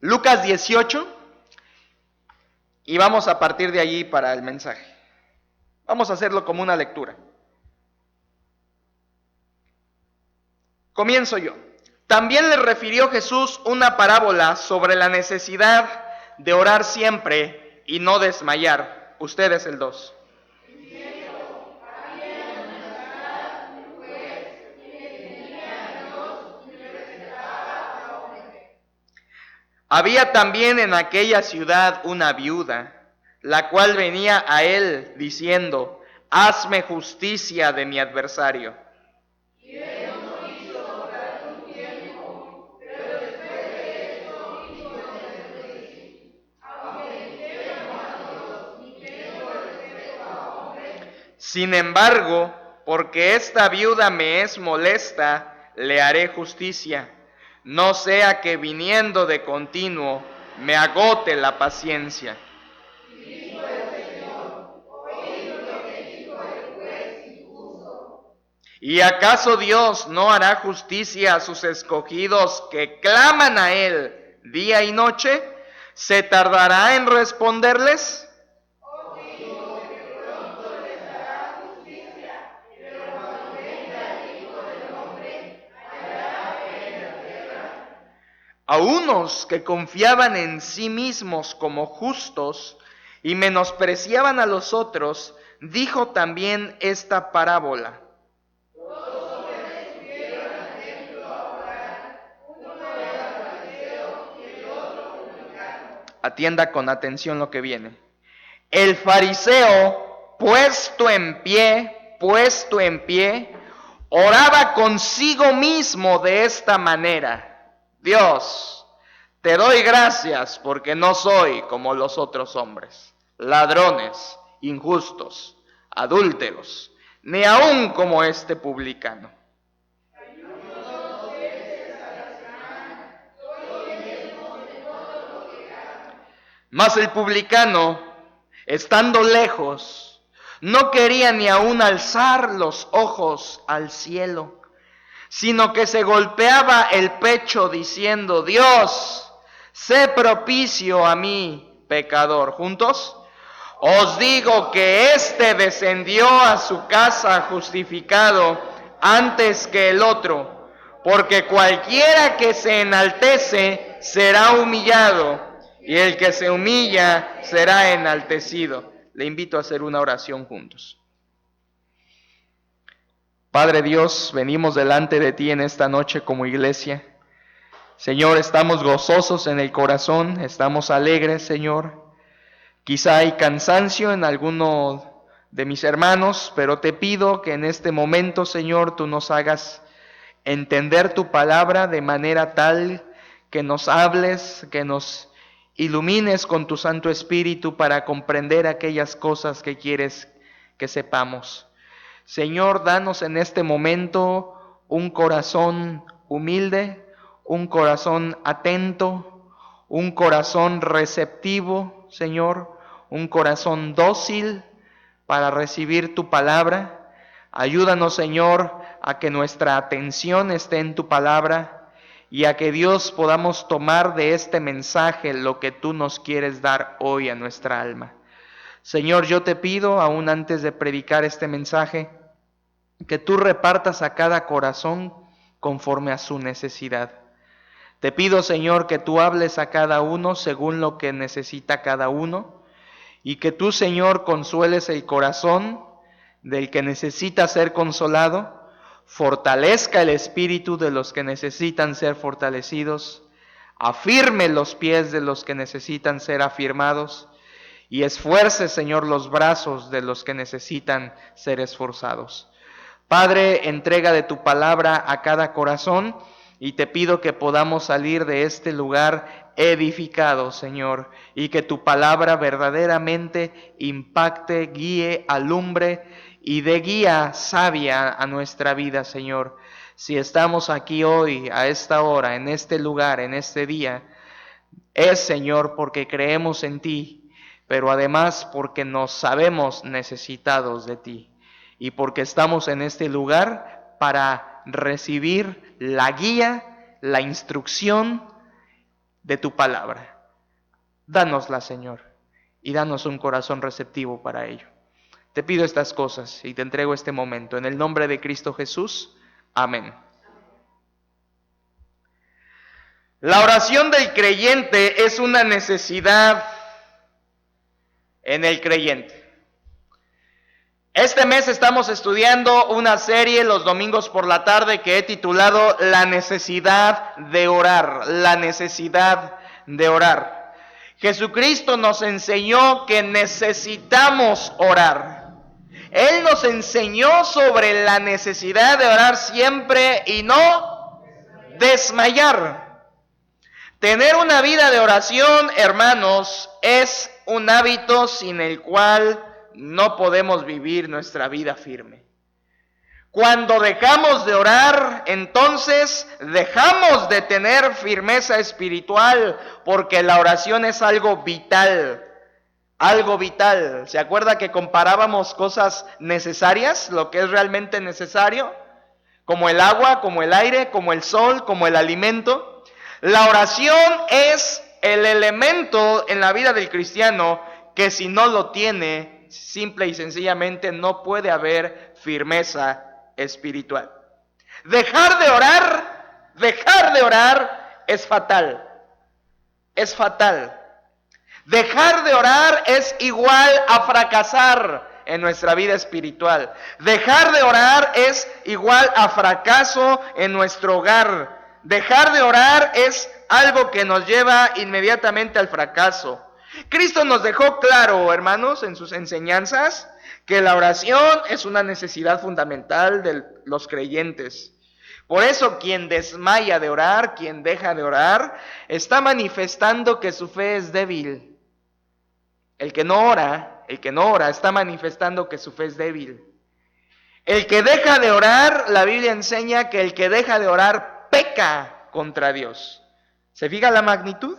Lucas 18, y vamos a partir de allí para el mensaje. Vamos a hacerlo como una lectura. Comienzo yo. También le refirió Jesús una parábola sobre la necesidad de orar siempre y no desmayar. Ustedes el 2. Había también en aquella ciudad una viuda, la cual venía a él diciendo: hazme justicia de mi adversario. Y él no hizo orar un tiempo, pero después de eso hizo despedir, aunque temo a Dios y tengo respeto a hombres. Sin embargo, porque esta viuda me es molesta, le haré justicia, no sea que viniendo de continuo me agote la paciencia. Y dijo el Señor: oíd lo que dijo el juez injusto. ¿Y acaso Dios no hará justicia a sus escogidos que claman a Él día y noche? ¿Se tardará en responderles? A unos que confiaban en sí mismos como justos y menospreciaban a los otros, dijo también esta parábola. Dos hombres subieron al templo a orar, uno era fariseo y el otro publicano. Atienda con atención lo que viene. El fariseo, puesto en pie, oraba consigo mismo de esta manera: Dios, te doy gracias porque no soy como los otros hombres, ladrones, injustos, adúlteros, ni aun como este publicano. Mas el publicano, estando lejos, no quería ni aun alzar los ojos al cielo, sino que se golpeaba el pecho diciendo: Dios, sé propicio a mí, pecador. ¿Juntos? Os digo que éste descendió a su casa justificado antes que el otro, porque cualquiera que se enaltece será humillado, y el que se humilla será enaltecido. Le invito a hacer una oración juntos. Padre Dios, venimos delante de ti en esta noche como iglesia. Señor, estamos gozosos en el corazón, estamos alegres, Señor. Quizá hay cansancio en alguno de mis hermanos, pero te pido que en este momento, Señor, tú nos hagas entender tu palabra de manera tal que nos hables, que nos ilumines con tu Santo Espíritu para comprender aquellas cosas que quieres que sepamos. Señor, danos en este momento un corazón humilde, un corazón atento, un corazón receptivo, Señor, un corazón dócil para recibir tu palabra. Ayúdanos, Señor, a que nuestra atención esté en tu palabra y a que, Dios, podamos tomar de este mensaje lo que tú nos quieres dar hoy a nuestra alma. Señor, yo te pido, aún antes de predicar este mensaje, que tú repartas a cada corazón conforme a su necesidad. Te pido, Señor, que tú hables a cada uno según lo que necesita cada uno, y que tú, Señor, consueles el corazón del que necesita ser consolado, fortalezca el espíritu de los que necesitan ser fortalecidos, afirme los pies de los que necesitan ser afirmados, y esfuerce, Señor, los brazos de los que necesitan ser esforzados. Padre, entrega de tu palabra a cada corazón y te pido que podamos salir de este lugar edificados, Señor, y que tu palabra verdaderamente impacte, guíe, alumbre y dé guía sabia a nuestra vida, Señor. Si estamos aquí hoy, a esta hora, en este lugar, en este día, es, Señor, porque creemos en ti, pero además porque nos sabemos necesitados de ti. Y porque estamos en este lugar para recibir la guía, la instrucción de tu palabra. Dánosla, Señor, y danos un corazón receptivo para ello. Te pido estas cosas y te entrego este momento. En el nombre de Cristo Jesús. Amén. La oración del creyente es una necesidad en el creyente. Este mes estamos estudiando una serie los domingos por la tarde que he titulado La necesidad de orar. La necesidad de orar. Jesucristo nos enseñó que necesitamos orar. Él nos enseñó sobre la necesidad de orar siempre y no desmayar. Tener una vida de oración, hermanos, es un hábito sin el cual no podemos vivir nuestra vida firme. Cuando dejamos de orar, entonces dejamos de tener firmeza espiritual, porque la oración es algo vital. Algo vital. ¿Se acuerda que comparábamos cosas necesarias, lo que es realmente necesario? Como el agua, como el aire, como el sol, como el alimento. La oración es el elemento en la vida del cristiano que si no lo tiene, simple y sencillamente no puede haber firmeza espiritual. Dejar de orar es fatal. Es fatal. Dejar de orar es igual a fracasar en nuestra vida espiritual. Dejar de orar es igual a fracaso en nuestro hogar. Dejar de orar es algo que nos lleva inmediatamente al fracaso. Cristo nos dejó claro, hermanos, en sus enseñanzas, que la oración es una necesidad fundamental de los creyentes. Por eso quien desmaya de orar, quien deja de orar, está manifestando que su fe es débil. El que no ora, está manifestando que su fe es débil. El que deja de orar, la Biblia enseña que el que deja de orar peca contra Dios. ¿Se fija la magnitud?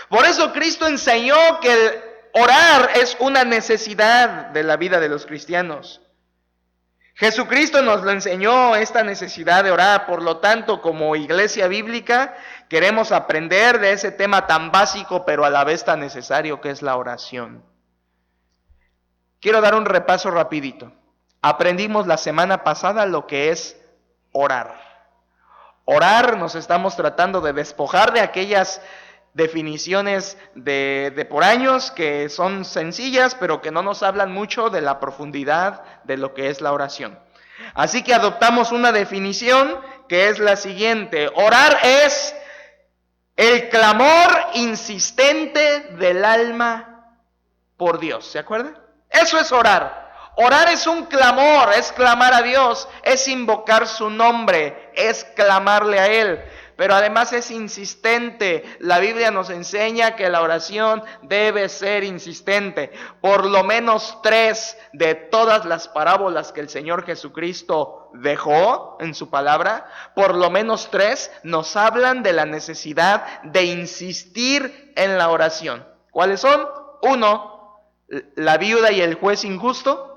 Por eso Cristo enseñó que orar es una necesidad de la vida de los cristianos. Jesucristo nos lo enseñó, esta necesidad de orar. Por lo tanto, como iglesia bíblica, queremos aprender de ese tema tan básico, pero a la vez tan necesario, que es la oración. Quiero dar un repaso rapidito. Aprendimos la semana pasada lo que es orar. Orar, nos estamos tratando de despojar de aquellas definiciones de por años que son sencillas, pero que no nos hablan mucho de la profundidad de lo que es la oración. Así que adoptamos una definición que es la siguiente: orar es el clamor insistente del alma por Dios. ¿Se acuerdan? Eso es orar. Orar es un clamor, es clamar a Dios, es invocar su nombre, es clamarle a Él. Pero además es insistente. La Biblia nos enseña que la oración debe ser insistente. Por lo menos 3 de todas las parábolas que el Señor Jesucristo dejó en su palabra, por lo menos 3 nos hablan de la necesidad de insistir en la oración. ¿Cuáles son? 1, la viuda y el juez injusto.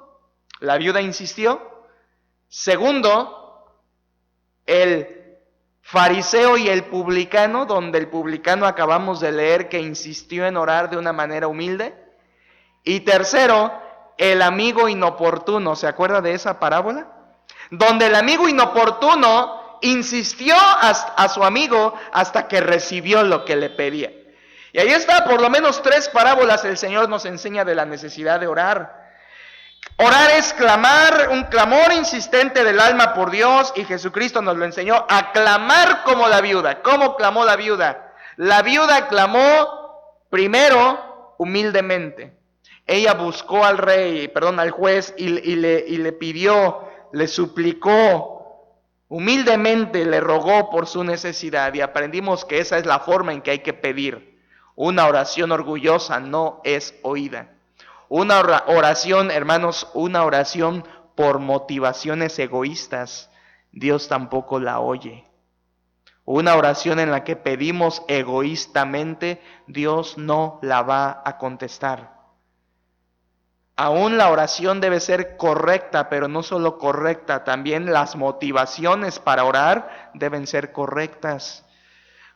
La viuda insistió. 2, el fariseo y el publicano, donde el publicano acabamos de leer que insistió en orar de una manera humilde. Y 3, el amigo inoportuno. ¿Se acuerda de esa parábola? Donde el amigo inoportuno insistió a su amigo hasta que recibió lo que le pedía. Y ahí está, por lo menos 3 parábolas el Señor nos enseña de la necesidad de orar. Orar es clamar, un clamor insistente del alma por Dios, y Jesucristo nos lo enseñó a clamar como la viuda. ¿Cómo clamó la viuda? La viuda clamó primero humildemente. Ella buscó al juez y le pidió, le suplicó, humildemente le rogó por su necesidad, y aprendimos que esa es la forma en que hay que pedir. Una oración orgullosa no es oída. Una oración, hermanos, una oración por motivaciones egoístas, Dios tampoco la oye. Una oración en la que pedimos egoístamente, Dios no la va a contestar. Aún la oración debe ser correcta, pero no solo correcta, también las motivaciones para orar deben ser correctas.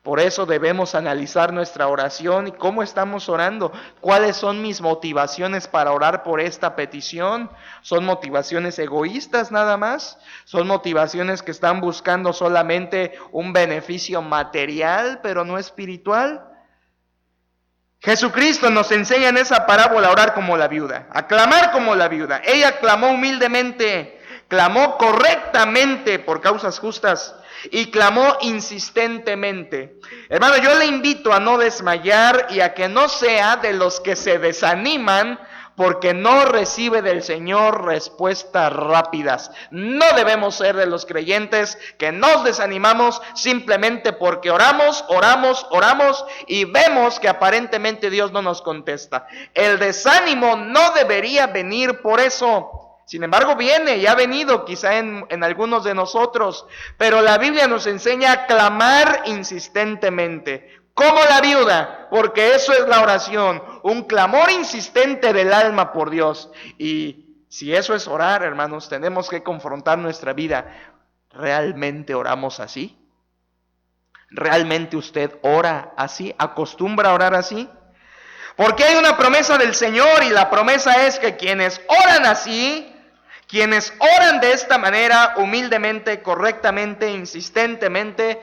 Por eso debemos analizar nuestra oración y cómo estamos orando. ¿Cuáles son mis motivaciones para orar por esta petición? ¿Son motivaciones egoístas nada más? ¿Son motivaciones que están buscando solamente un beneficio material, pero no espiritual? Jesucristo nos enseña en esa parábola a orar como la viuda, a clamar como la viuda. Ella clamó humildemente, clamó correctamente por causas justas y clamó insistentemente. Hermano, yo le invito a no desmayar y a que no sea de los que se desaniman porque no recibe del Señor respuestas rápidas. No debemos ser de los creyentes que nos desanimamos simplemente porque oramos y vemos que aparentemente Dios no nos contesta. El desánimo no debería venir por eso. Sin embargo, viene y ha venido quizá en algunos de nosotros, pero la Biblia nos enseña a clamar insistentemente, como la viuda, porque eso es la oración, un clamor insistente del alma por Dios. Y si eso es orar, hermanos, tenemos que confrontar nuestra vida. ¿Realmente oramos así? ¿Realmente usted ora así? ¿Acostumbra a orar así? Porque hay una promesa del Señor y la promesa es que quienes oran así, quienes oran de esta manera, humildemente, correctamente, insistentemente,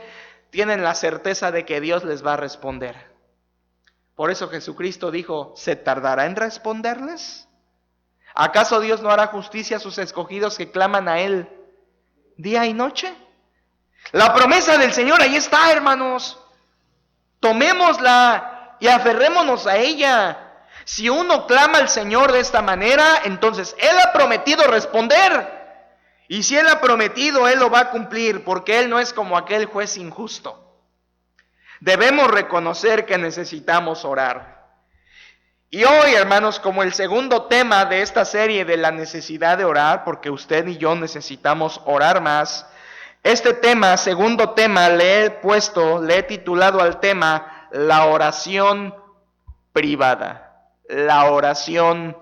tienen la certeza de que Dios les va a responder. Por eso Jesucristo dijo, ¿se tardará en responderles? ¿Acaso Dios no hará justicia a sus escogidos que claman a Él día y noche? La promesa del Señor ahí está, hermanos. Tomémosla y aferrémonos a ella. Si uno clama al Señor de esta manera, entonces Él ha prometido responder. Y si Él ha prometido, Él lo va a cumplir, porque Él no es como aquel juez injusto. Debemos reconocer que necesitamos orar. Y hoy, hermanos, como el segundo tema de esta serie de la necesidad de orar, porque usted y yo necesitamos orar más, este tema, segundo tema, le he titulado al tema, la oración privada. La oración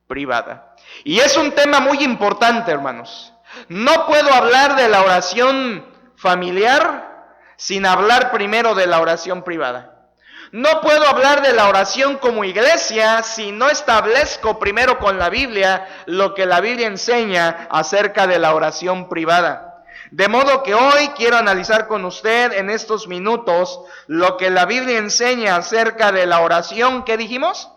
privada. Y es un tema muy importante, hermanos. No puedo hablar de la oración familiar sin hablar primero de la oración privada. No puedo hablar de la oración como iglesia si no establezco primero con la Biblia lo que la Biblia enseña acerca de la oración privada. De modo que hoy quiero analizar con usted en estos minutos lo que la Biblia enseña acerca de la oración, ¿qué dijimos?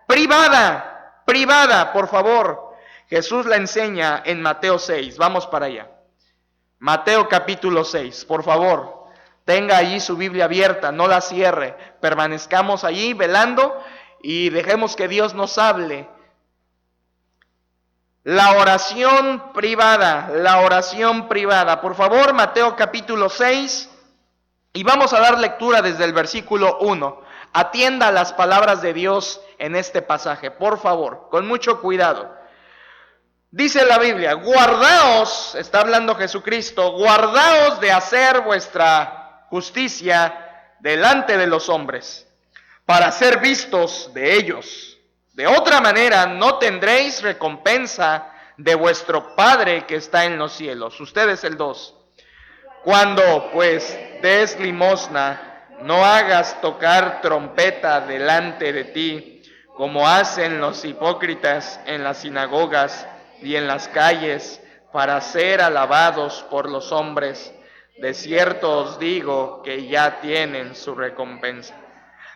Privada, por favor. Jesús la enseña en Mateo 6. Vamos para allá. Mateo capítulo 6, por favor. Tenga allí su Biblia abierta, no la cierre. Permanezcamos allí velando y dejemos que Dios nos hable. La oración privada. Por favor, Mateo capítulo 6. Y vamos a dar lectura desde el versículo 1. Atienda a las palabras de Dios en este pasaje, por favor, con mucho cuidado. Dice la Biblia, guardaos, está hablando Jesucristo, guardaos de hacer vuestra justicia delante de los hombres, para ser vistos de ellos. De otra manera no tendréis recompensa de vuestro Padre que está en los cielos. Ustedes el 2. Cuando pues des limosna, no hagas tocar trompeta delante de ti, como hacen los hipócritas en las sinagogas y en las calles, para ser alabados por los hombres. De cierto os digo que ya tienen su recompensa.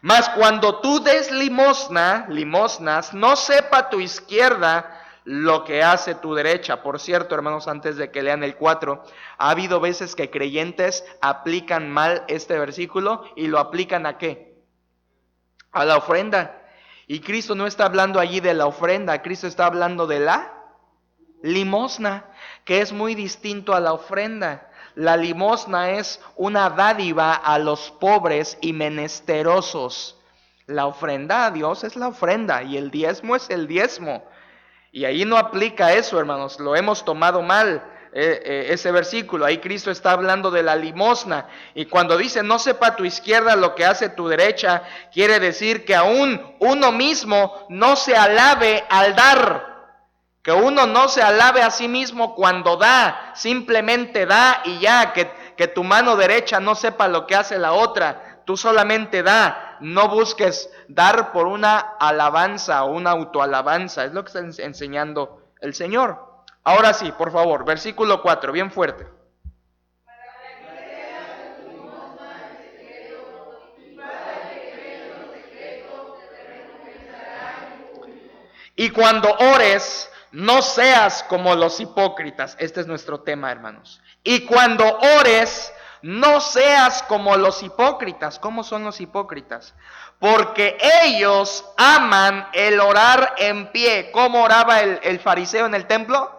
Mas cuando tú des limosnas, no sepa tu izquierda lo que hace tu derecha. Por cierto, hermanos, antes de que lean el 4, ha habido veces que creyentes aplican mal este versículo y lo aplican ¿a qué? A la ofrenda. Y Cristo no está hablando allí de la ofrenda, Cristo está hablando de la limosna, que es muy distinto a la ofrenda. La limosna es una dádiva a los pobres y menesterosos. La ofrenda a Dios es la ofrenda y el diezmo es el diezmo. Y ahí no aplica eso, hermanos, lo hemos tomado mal, ese versículo. Ahí Cristo está hablando de la limosna. Y cuando dice, no sepa tu izquierda lo que hace tu derecha, quiere decir que aún uno mismo no se alabe al dar. Que uno no se alabe a sí mismo cuando da, simplemente da y ya, que tu mano derecha no sepa lo que hace la otra. Tú solamente da, no busques dar por una alabanza o una autoalabanza. Es lo que está enseñando el Señor. Ahora sí, por favor, versículo 4, bien fuerte. Y cuando ores, no seas como los hipócritas. Este es nuestro tema, hermanos. Y cuando ores, no seas como los hipócritas. ¿Cómo son los hipócritas? Porque ellos aman el orar en pie. ¿Cómo oraba el fariseo en el templo?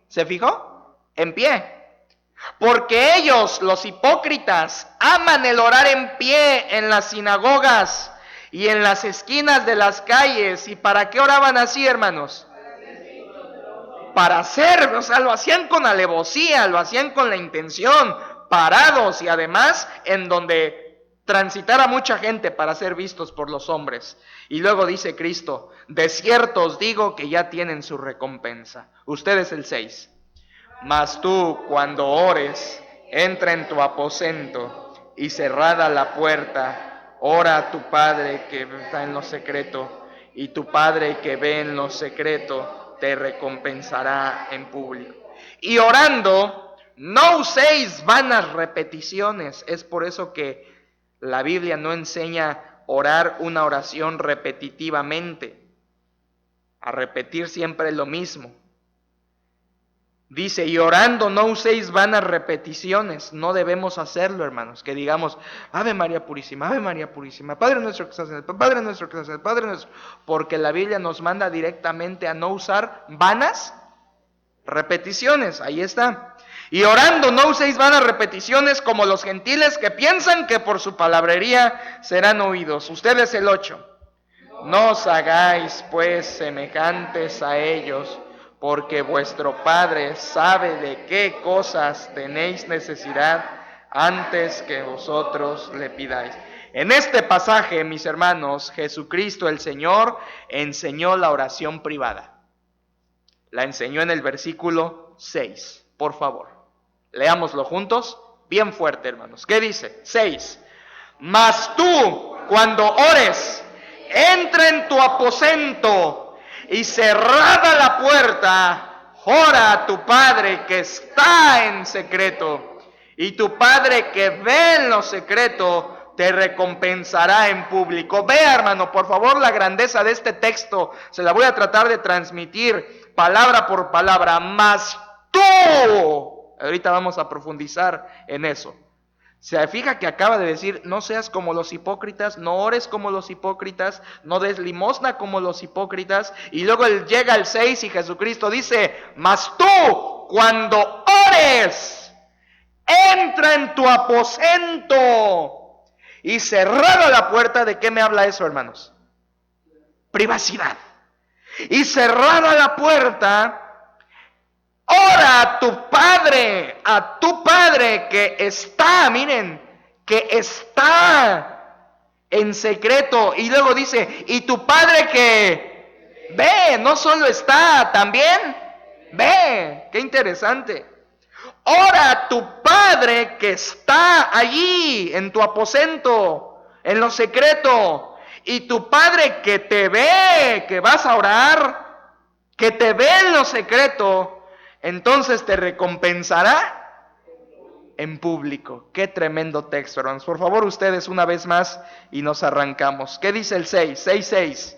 ¿Se fijó? En pie. Porque ellos, los hipócritas, aman el orar en pie en las sinagogas y en las esquinas de las calles. ¿Y para qué oraban así, hermanos? Para hacer, o sea, lo hacían con alevosía, lo hacían con la intención, parados y además en donde transitara mucha gente para ser vistos por los hombres. Y luego dice Cristo, de cierto os digo que ya tienen su recompensa. Ustedes el 6. Mas tú, cuando ores, entra en tu aposento y cerrada la puerta, ora a tu Padre que está en lo secreto, y tu Padre que ve en lo secreto te recompensará en público. Y orando, no uséis vanas repeticiones. Es por eso que la Biblia no enseña orar una oración repetitivamente, a repetir siempre lo mismo. Dice, y orando no uséis vanas repeticiones. No debemos hacerlo, hermanos. Que digamos, Ave María Purísima, Padre nuestro que estás en el cielo, Padre nuestro que estás en el cielo, Padre nuestro. Porque la Biblia nos manda directamente a no usar vanas repeticiones. Ahí está. Y orando no uséis vanas repeticiones como los gentiles que piensan que por su palabrería serán oídos. Ustedes el 8. No os hagáis pues semejantes a ellos, porque vuestro Padre sabe de qué cosas tenéis necesidad antes que vosotros le pidáis. En este pasaje, mis hermanos, Jesucristo el Señor enseñó la oración privada. La enseñó en el versículo 6. Por favor, leámoslo juntos, bien fuerte, hermanos. ¿Qué dice? 6. Mas tú, cuando ores, entra en tu aposento y cerrada la puerta, ora a tu Padre que está en secreto, y tu Padre que ve en lo secreto te recompensará en público. Vea, hermano, por favor, la grandeza de este texto. Se la voy a tratar de transmitir palabra por palabra. Mas tú, ahorita vamos a profundizar en eso. Se fija que acaba de decir, no seas como los hipócritas, no ores como los hipócritas, no des limosna como los hipócritas. Y luego él llega al 6 y Jesucristo dice, mas tú, cuando ores, entra en tu aposento y cerrada la puerta. ¿De qué me habla eso, hermanos? Privacidad. Y cerrada la puerta, ora a tu Padre que está, miren, que está en secreto. Y luego dice, y tu Padre que ve, no solo está, también ve. Qué interesante. Ora a tu Padre que está allí en tu aposento, en lo secreto. Y tu Padre que te ve, que vas a orar, que te ve en lo secreto, entonces te recompensará en público. Qué tremendo texto, hermanos. Por favor, ustedes una vez más y nos arrancamos. ¿Qué dice el 6? 6.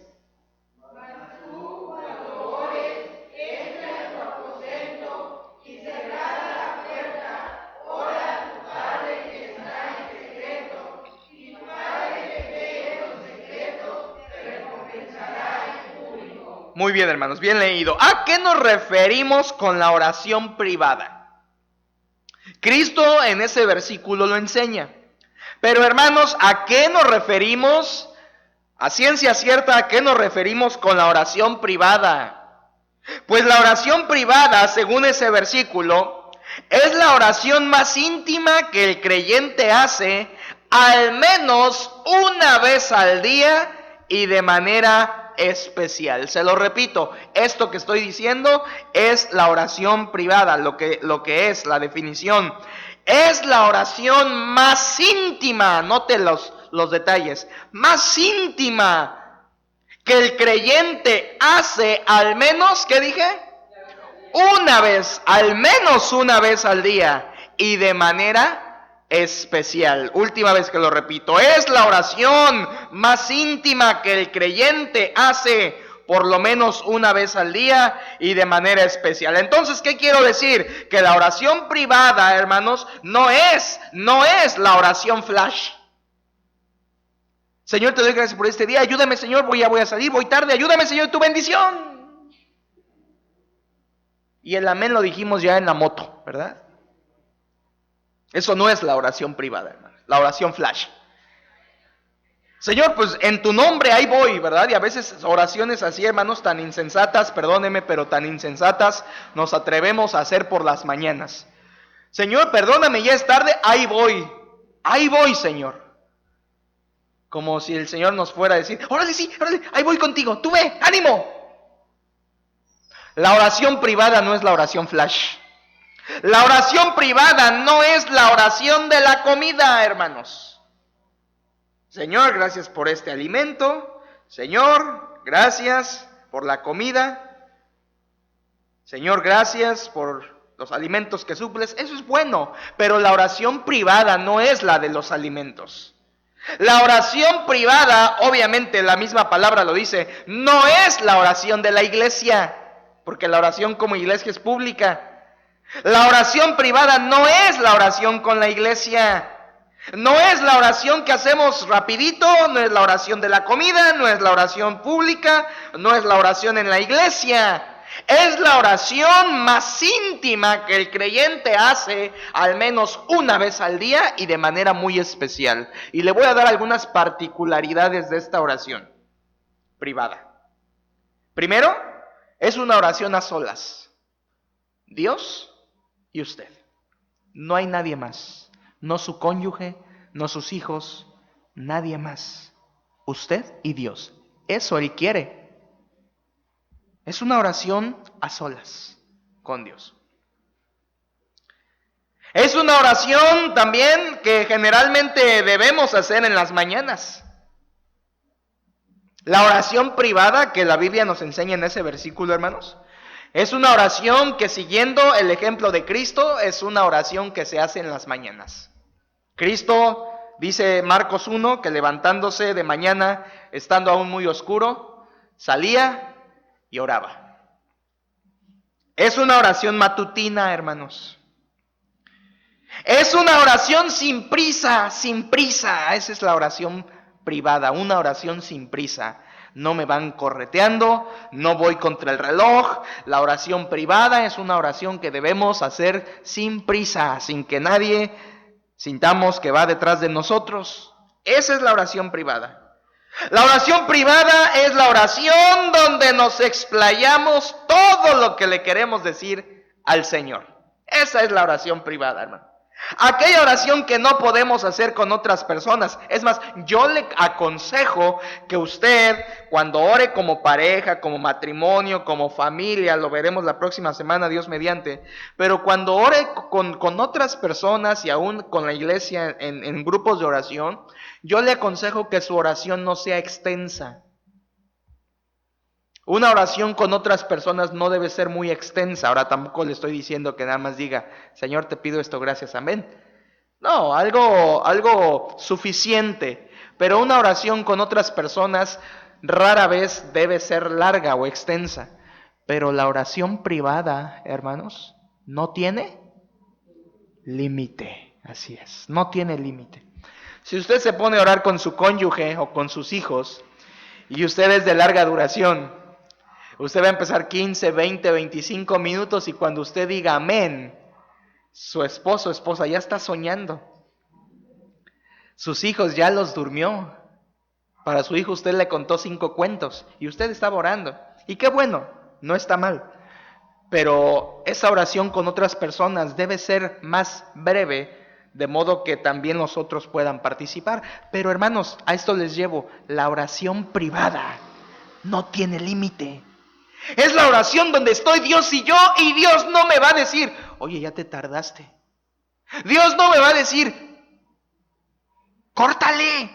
Muy bien, hermanos, bien leído. ¿A qué nos referimos con la oración privada? Cristo en ese versículo lo enseña. Pero, hermanos, ¿a qué nos referimos? A ciencia cierta, ¿a qué nos referimos con la oración privada? Pues la oración privada, según ese versículo, es la oración más íntima que el creyente hace al menos una vez al día y de manera especial. Se lo repito, esto que estoy diciendo es la oración privada, lo que es la definición. Es la oración más íntima, note los detalles, más íntima que el creyente hace al menos, ¿qué dije? Una vez, al menos una vez al día y de manera especial. Última vez que lo repito, es la oración más íntima que el creyente hace por lo menos una vez al día y de manera especial. Entonces, ¿qué quiero decir? Que la oración privada, hermanos, no es la oración flash. Señor, te doy gracias por este día, ayúdame, Señor, voy a salir, voy tarde, ayúdame, Señor, tu bendición. Y el amén lo dijimos ya en la moto, ¿verdad? Eso no es la oración privada, hermanos, la oración flash. Señor, pues en tu nombre ahí voy, ¿verdad? Y a veces oraciones así, hermanos, tan insensatas, perdóneme, pero tan insensatas nos atrevemos a hacer por las mañanas. Señor, perdóname, ya es tarde, ahí voy, Señor. Como si el Señor nos fuera a decir, órale, sí, órale, ahí voy contigo, tú ve, ánimo. La oración privada no es la oración flash. La oración privada no es la oración de la comida, hermanos. Señor, gracias por este alimento. Señor, gracias por la comida. Señor, gracias por los alimentos que suples. Eso es bueno, pero la oración privada no es la de los alimentos. La oración privada, obviamente la misma palabra lo dice, no es la oración de la iglesia, porque la oración como iglesia es pública. La oración privada no es la oración con la iglesia. No es la oración que hacemos rapidito, no es la oración de la comida, no es la oración pública, no es la oración en la iglesia. Es la oración más íntima que el creyente hace al menos una vez al día y de manera muy especial. Y le voy a dar algunas particularidades de esta oración privada. Primero, es una oración a solas. Dios y usted. No hay nadie más. No su cónyuge, no sus hijos, nadie más. Usted y Dios. Eso Él quiere. Es una oración a solas con Dios. Es una oración también que generalmente debemos hacer en las mañanas. La oración privada que la Biblia nos enseña en ese versículo, hermanos, es una oración que, siguiendo el ejemplo de Cristo, es una oración que se hace en las mañanas. Cristo, dice Marcos 1, que levantándose de mañana, estando aún muy oscuro, salía y oraba. Es una oración matutina, hermanos. Es una oración sin prisa, sin prisa. Esa es la oración privada, una oración sin prisa. No me van correteando, no voy contra el reloj. La oración privada es una oración que debemos hacer sin prisa, sin que nadie sintamos que va detrás de nosotros. Esa es la oración privada. La oración privada es la oración donde nos explayamos todo lo que le queremos decir al Señor. Esa es la oración privada, hermano. Aquella oración que no podemos hacer con otras personas. Es más, yo le aconsejo que usted, cuando ore como pareja, como matrimonio, como familia, lo veremos la próxima semana, Dios mediante, pero cuando ore con otras personas y aún con la iglesia en grupos de oración, yo le aconsejo que su oración no sea extensa. Una oración con otras personas no debe ser muy extensa. Ahora tampoco le estoy diciendo que nada más diga, Señor, te pido esto, gracias, amén. No, algo suficiente. Pero una oración con otras personas rara vez debe ser larga o extensa. Pero la oración privada, hermanos, no tiene límite. Así es, no tiene límite. Si usted se pone a orar con su cónyuge o con sus hijos y usted es de larga duración, usted va a empezar 15, 20, 25 minutos y cuando usted diga amén, su esposo o esposa ya está soñando. Sus hijos ya los durmió. Para su hijo usted le contó 5 cuentos y usted estaba orando. Y qué bueno, no está mal. Pero esa oración con otras personas debe ser más breve, de modo que también los otros puedan participar. Pero hermanos, a esto les llevo, la oración privada no tiene límite. Es la oración donde estoy Dios y yo, y Dios no me va a decir, oye, ya te tardaste. Dios no me va a decir, córtale.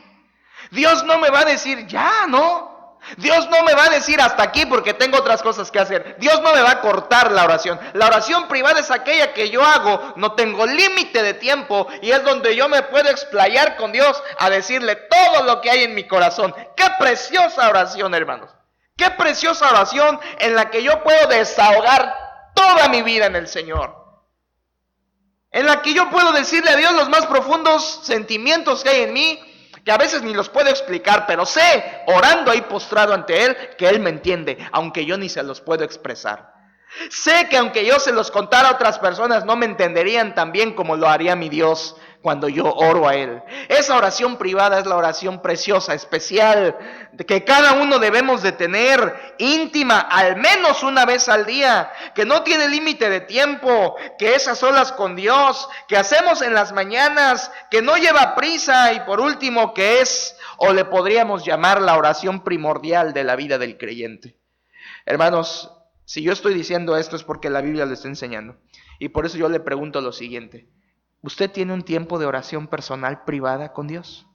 Dios no me va a decir, ya, no. Dios no me va a decir hasta aquí porque tengo otras cosas que hacer. Dios no me va a cortar la oración. La oración privada es aquella que yo hago, no tengo límite de tiempo y es donde yo me puedo explayar con Dios a decirle todo lo que hay en mi corazón. ¡Qué preciosa oración, hermanos! ¡Qué preciosa oración en la que yo puedo desahogar toda mi vida en el Señor! En la que yo puedo decirle a Dios los más profundos sentimientos que hay en mí, que a veces ni los puedo explicar, pero sé, orando ahí postrado ante Él, que Él me entiende, aunque yo ni se los puedo expresar. Sé que aunque yo se los contara a otras personas, no me entenderían tan bien como lo haría mi Dios cuando yo oro a Él. Esa oración privada es la oración preciosa, especial, que cada uno debemos de tener, íntima, al menos una vez al día, que no tiene límite de tiempo, que es a solas con Dios, que hacemos en las mañanas, que no lleva prisa y por último que es, o le podríamos llamar la oración primordial de la vida del creyente. Hermanos, si yo estoy diciendo esto es porque la Biblia lo está enseñando. Y por eso yo le pregunto lo siguiente. ¿Usted tiene un tiempo de oración personal privada con Dios?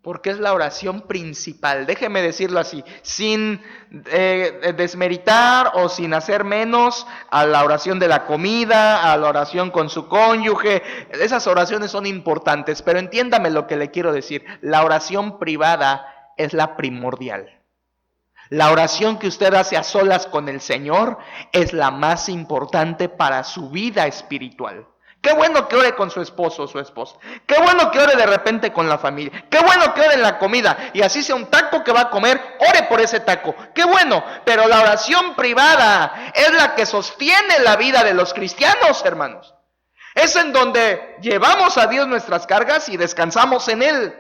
Porque es la oración principal, déjeme decirlo así, sin desmeritar o sin hacer menos a la oración de la comida, a la oración con su cónyuge. Esas oraciones son importantes, pero entiéndame lo que le quiero decir. La oración privada es la primordial. La oración que usted hace a solas con el Señor es la más importante para su vida espiritual. Qué bueno que ore con su esposo o su esposa. Qué bueno que ore de repente con la familia. Qué bueno que ore en la comida. Y así sea un taco que va a comer, ore por ese taco. Qué bueno. Pero la oración privada es la que sostiene la vida de los cristianos, hermanos. Es en donde llevamos a Dios nuestras cargas y descansamos en Él.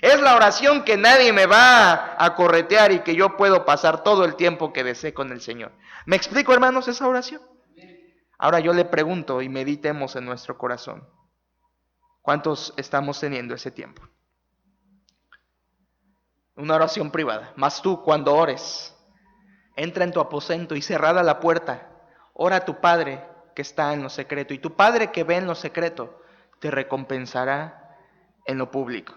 Es la oración que nadie me va a corretear y que yo puedo pasar todo el tiempo que desee con el Señor. ¿Me explico, hermanos, esa oración? Ahora yo le pregunto y meditemos en nuestro corazón. ¿Cuántos estamos teniendo ese tiempo? Una oración privada. Mas tú, cuando ores, entra en tu aposento y cerrada la puerta, ora a tu Padre que está en lo secreto. Y tu Padre que ve en lo secreto te recompensará en lo público.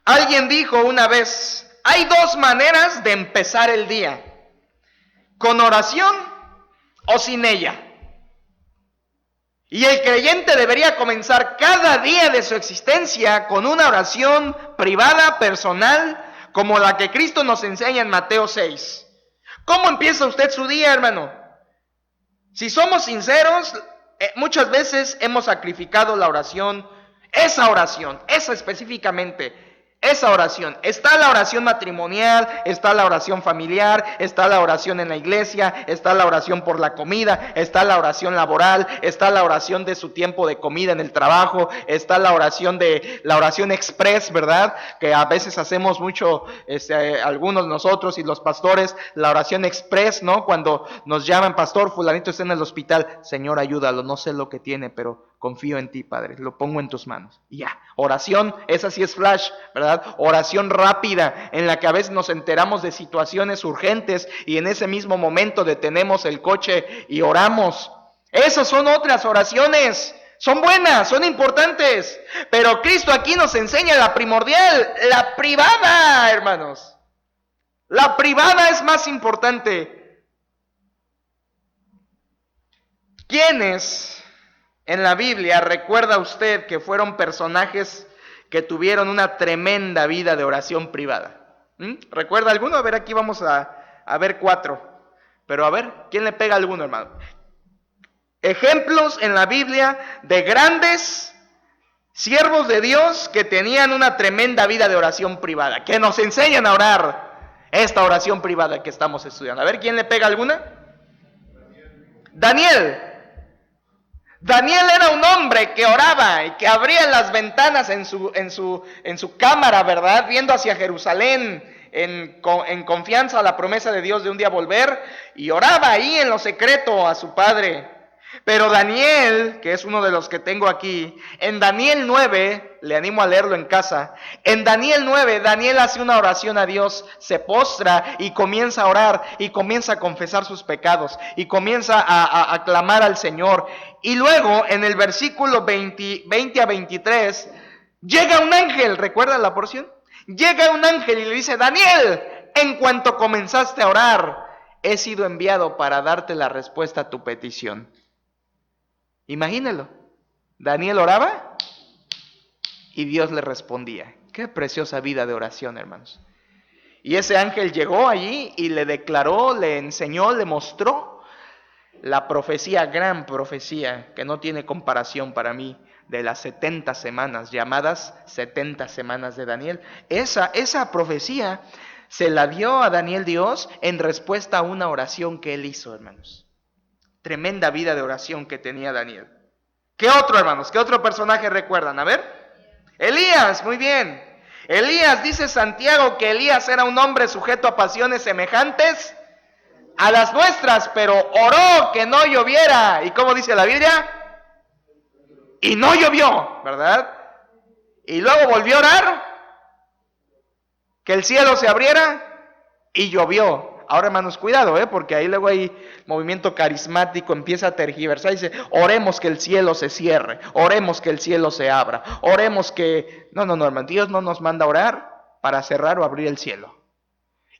Alguien dijo una vez, hay dos maneras de empezar el día, con oración o sin ella. Y el creyente debería comenzar cada día de su existencia con una oración privada, personal, como la que Cristo nos enseña en Mateo 6. ¿Cómo empieza usted su día, hermano? Si somos sinceros, muchas veces hemos sacrificado la oración, esa específicamente. Esa oración, está la oración matrimonial, está la oración familiar, está la oración en la iglesia, está la oración por la comida, está la oración laboral, está la oración de su tiempo de comida en el trabajo, está la oración express, ¿verdad? Que a veces hacemos mucho, algunos nosotros y los pastores, la oración express, ¿no? Cuando nos llaman, pastor, fulanito está en el hospital, Señor, ayúdalo, no sé lo que tiene, pero confío en ti, Padre, lo pongo en tus manos. Y ya, oración, esa sí es flash, ¿verdad? Oración rápida, en la que a veces nos enteramos de situaciones urgentes y en ese mismo momento detenemos el coche y oramos. Esas son otras oraciones, son buenas, son importantes, pero Cristo aquí nos enseña la primordial, la privada, hermanos. La privada es más importante. ¿Quiénes en la Biblia recuerda usted que fueron personajes que tuvieron una tremenda vida de oración privada? ¿Recuerda alguno? A ver, aquí vamos a ver 4. Pero a ver, ¿quién le pega a alguno, hermano? Ejemplos en la Biblia de grandes siervos de Dios que tenían una tremenda vida de oración privada, que nos enseñan a orar esta oración privada que estamos estudiando. A ver, ¿quién le pega alguna? Daniel era un hombre que oraba y que abría las ventanas en su cámara, ¿verdad? Viendo hacia Jerusalén, en confianza a la promesa de Dios de un día volver, y oraba ahí en lo secreto a su Padre. Pero Daniel, que es uno de los que tengo aquí, en Daniel 9, le animo a leerlo en casa, en Daniel 9, Daniel hace una oración a Dios, se postra y comienza a orar y comienza a confesar sus pecados y comienza a clamar al Señor. Y luego en el versículo 20 a 23, llega un ángel, ¿recuerdan la porción? Llega un ángel y le dice, Daniel, en cuanto comenzaste a orar, he sido enviado para darte la respuesta a tu petición. Imagínelo, Daniel oraba y Dios le respondía. Qué preciosa vida de oración, hermanos. Y ese ángel llegó allí y le declaró, le enseñó, le mostró la profecía, gran profecía, que no tiene comparación para mí, de las 70 semanas, llamadas 70 semanas de Daniel. Esa profecía se la dio a Daniel Dios en respuesta a una oración que él hizo, hermanos. Tremenda vida de oración que tenía Daniel. ¿Qué otro, hermanos? ¿Qué otro personaje recuerdan? A ver. Elías, muy bien. Elías, dice Santiago que Elías era un hombre sujeto a pasiones semejantes a las nuestras, pero oró que no lloviera. ¿Y cómo dice la Biblia? Y no llovió, ¿verdad? Y luego volvió a orar, que el cielo se abriera y llovió. Ahora, hermanos, cuidado, porque ahí luego hay movimiento carismático, empieza a tergiversar y dice, oremos que el cielo se cierre, oremos que el cielo se abra, oremos que... No, hermano, Dios no nos manda a orar para cerrar o abrir el cielo.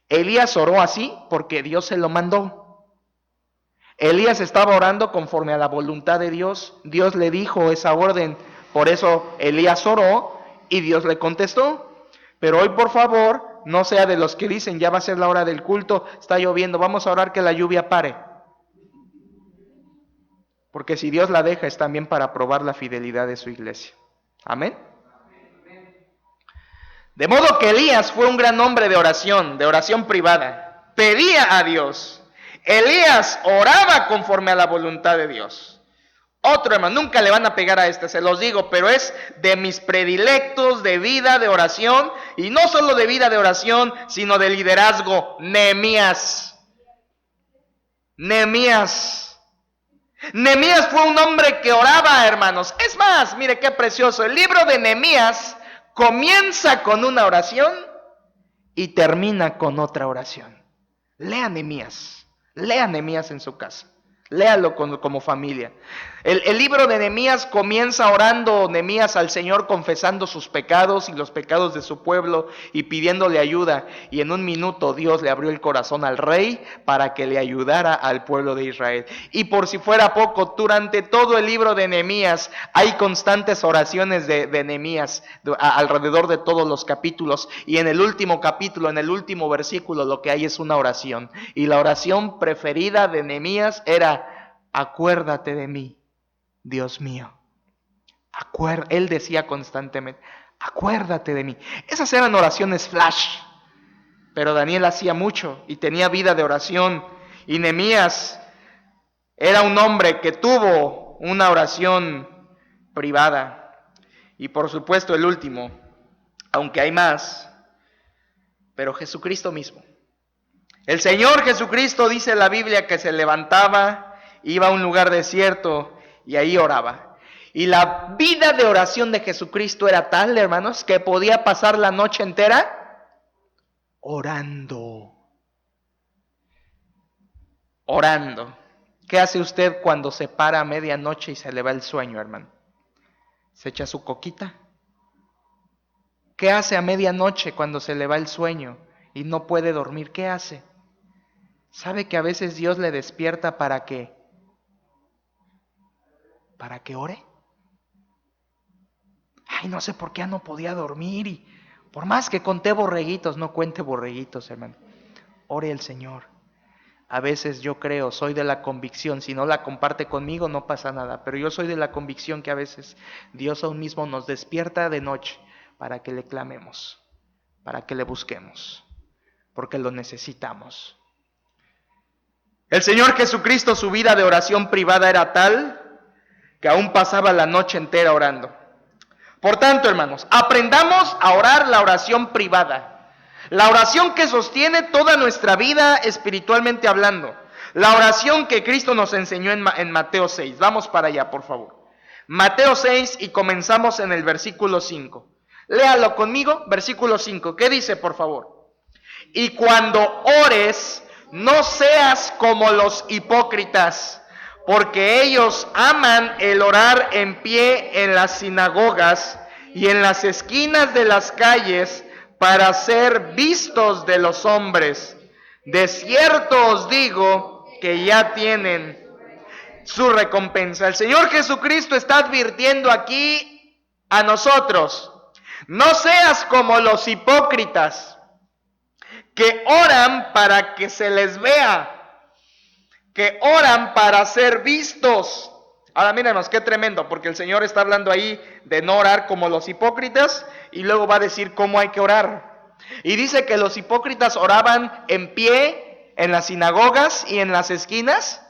Elías oró así porque Dios se lo mandó. Elías estaba orando conforme a la voluntad de Dios. Dios le dijo esa orden, por eso Elías oró y Dios le contestó. Pero hoy, por favor, no sea de los que dicen, ya va a ser la hora del culto, está lloviendo, vamos a orar que la lluvia pare. Porque si Dios la deja es también para probar la fidelidad de su iglesia. Amén. De modo que Elías fue un gran hombre de oración privada. Pedía a Dios. Elías oraba conforme a la voluntad de Dios. Otro, hermano, nunca le van a pegar a este, se los digo, pero es de mis predilectos de vida de oración, y no solo de vida de oración, sino de liderazgo, Nehemías. Nehemías fue un hombre que oraba, hermanos. Es más, mire qué precioso, el libro de Nehemías comienza con una oración y termina con otra oración. Lea Nehemías en su casa. Léalo como familia. El libro de Nehemías comienza orando Nehemías al Señor, confesando sus pecados y los pecados de su pueblo y pidiéndole ayuda. Y en un minuto Dios le abrió el corazón al rey para que le ayudara al pueblo de Israel. Y por si fuera poco, durante todo el libro de Nehemías hay constantes oraciones de Nehemías alrededor de todos los capítulos. Y en el último capítulo, en el último versículo, lo que hay es una oración. Y la oración preferida de Nehemías era: acuérdate de mí, Dios mío. Él decía constantemente, acuérdate de mí. Esas eran oraciones flash, pero Daniel hacía mucho y tenía vida de oración. Y Nehemías era un hombre que tuvo una oración privada. Y por supuesto el último, aunque hay más, pero Jesucristo mismo. El Señor Jesucristo, dice la Biblia, que se levantaba, iba a un lugar desierto y ahí oraba. Y la vida de oración de Jesucristo era tal, hermanos, que podía pasar la noche entera orando. ¿Qué hace usted cuando se para a medianoche y se le va el sueño, hermano? ¿Se echa su coquita? ¿Qué hace a medianoche cuando se le va el sueño y no puede dormir? ¿Qué hace? ¿Sabe que a veces Dios le despierta para que ore? Ay, no sé por qué ya no podía dormir, y por más que conté borreguitos, no cuente borreguitos, hermano. Ore al Señor. A veces yo creo, soy de la convicción, si no la comparte conmigo no pasa nada, pero yo soy de la convicción que a veces Dios aún mismo nos despierta de noche para que le clamemos, para que le busquemos, porque lo necesitamos. El Señor Jesucristo, su vida de oración privada era tal que aún pasaba la noche entera orando. Por tanto, hermanos, aprendamos a orar la oración privada, la oración que sostiene toda nuestra vida espiritualmente hablando. La oración que Cristo nos enseñó en Mateo 6. Vamos para allá, por favor. Mateo 6 y comenzamos en el versículo 5. Léalo conmigo, versículo 5. ¿Qué dice, por favor? Y cuando ores, no seas como los hipócritas, porque ellos aman el orar en pie en las sinagogas y en las esquinas de las calles para ser vistos de los hombres. De cierto os digo que ya tienen su recompensa. El Señor Jesucristo está advirtiendo aquí a nosotros: no seas como los hipócritas que oran para que se les vea, que oran para ser vistos. Ahora mírenos, qué tremendo, porque el Señor está hablando ahí de no orar como los hipócritas y luego va a decir cómo hay que orar. Y dice que los hipócritas oraban en pie en las sinagogas y en las esquinas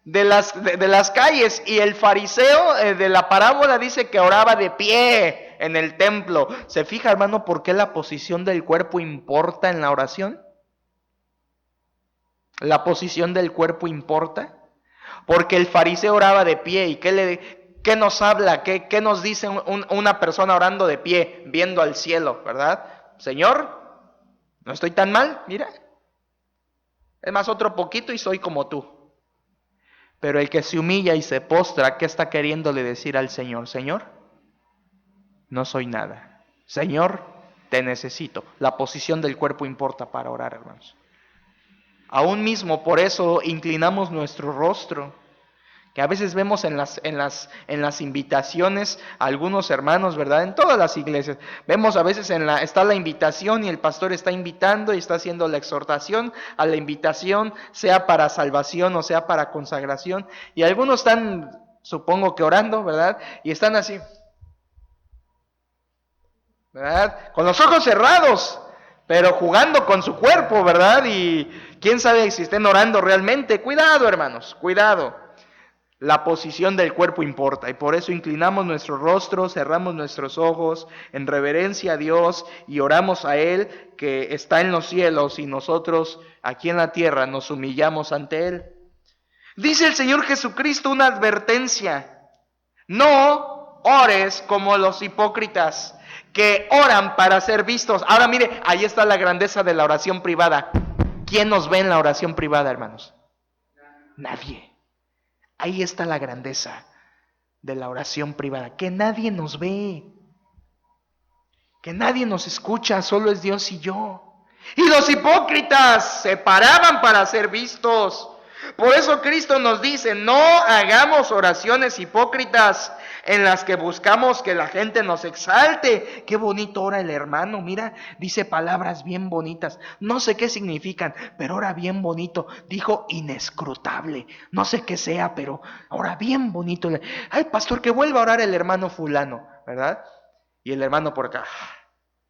de las calles, y el fariseo de la parábola dice que oraba de pie en el templo. ¿Se fija, hermano, por qué la posición del cuerpo importa en la oración? La posición del cuerpo importa, porque el fariseo oraba de pie. ¿Y qué nos habla? ¿Qué nos dice una persona orando de pie, viendo al cielo, verdad? Señor, no estoy tan mal, mira, es más, otro poquito y soy como tú. Pero el que se humilla y se postra, ¿qué está queriéndole decir al Señor? Señor, no soy nada. Señor, te necesito. La posición del cuerpo importa para orar, hermanos. Aún mismo por eso inclinamos nuestro rostro, que a veces vemos en las invitaciones a algunos hermanos, ¿verdad? En todas las iglesias. Vemos a veces está la invitación y el pastor está invitando y está haciendo la exhortación a la invitación, sea para salvación o sea para consagración. Y algunos están, supongo que orando, ¿verdad? Y están así, ¿verdad? Con los ojos cerrados, pero jugando con su cuerpo, ¿verdad? Y quién sabe si estén orando realmente. Cuidado, hermanos, cuidado. La posición del cuerpo importa, y por eso inclinamos nuestro rostro, cerramos nuestros ojos en reverencia a Dios y oramos a Él que está en los cielos, y nosotros aquí en la tierra nos humillamos ante Él. Dice el Señor Jesucristo una advertencia: no ores como los hipócritas que oran para ser vistos. Ahora mire, ahí está la grandeza de la oración privada. ¿Quién nos ve en la oración privada, hermanos? Nadie. Ahí está la grandeza de la oración privada, que nadie nos ve, que nadie nos escucha, solo es Dios y yo. Y los hipócritas se paraban para ser vistos. Por eso Cristo nos dice: no hagamos oraciones hipócritas en las que buscamos que la gente nos exalte. Qué bonito ora el hermano, mira, dice palabras bien bonitas, no sé qué significan, pero ora bien bonito. Dijo inescrutable, no sé qué sea, pero ora bien bonito. Ay, pastor, que vuelva a orar el hermano fulano, ¿verdad? Y el hermano por acá,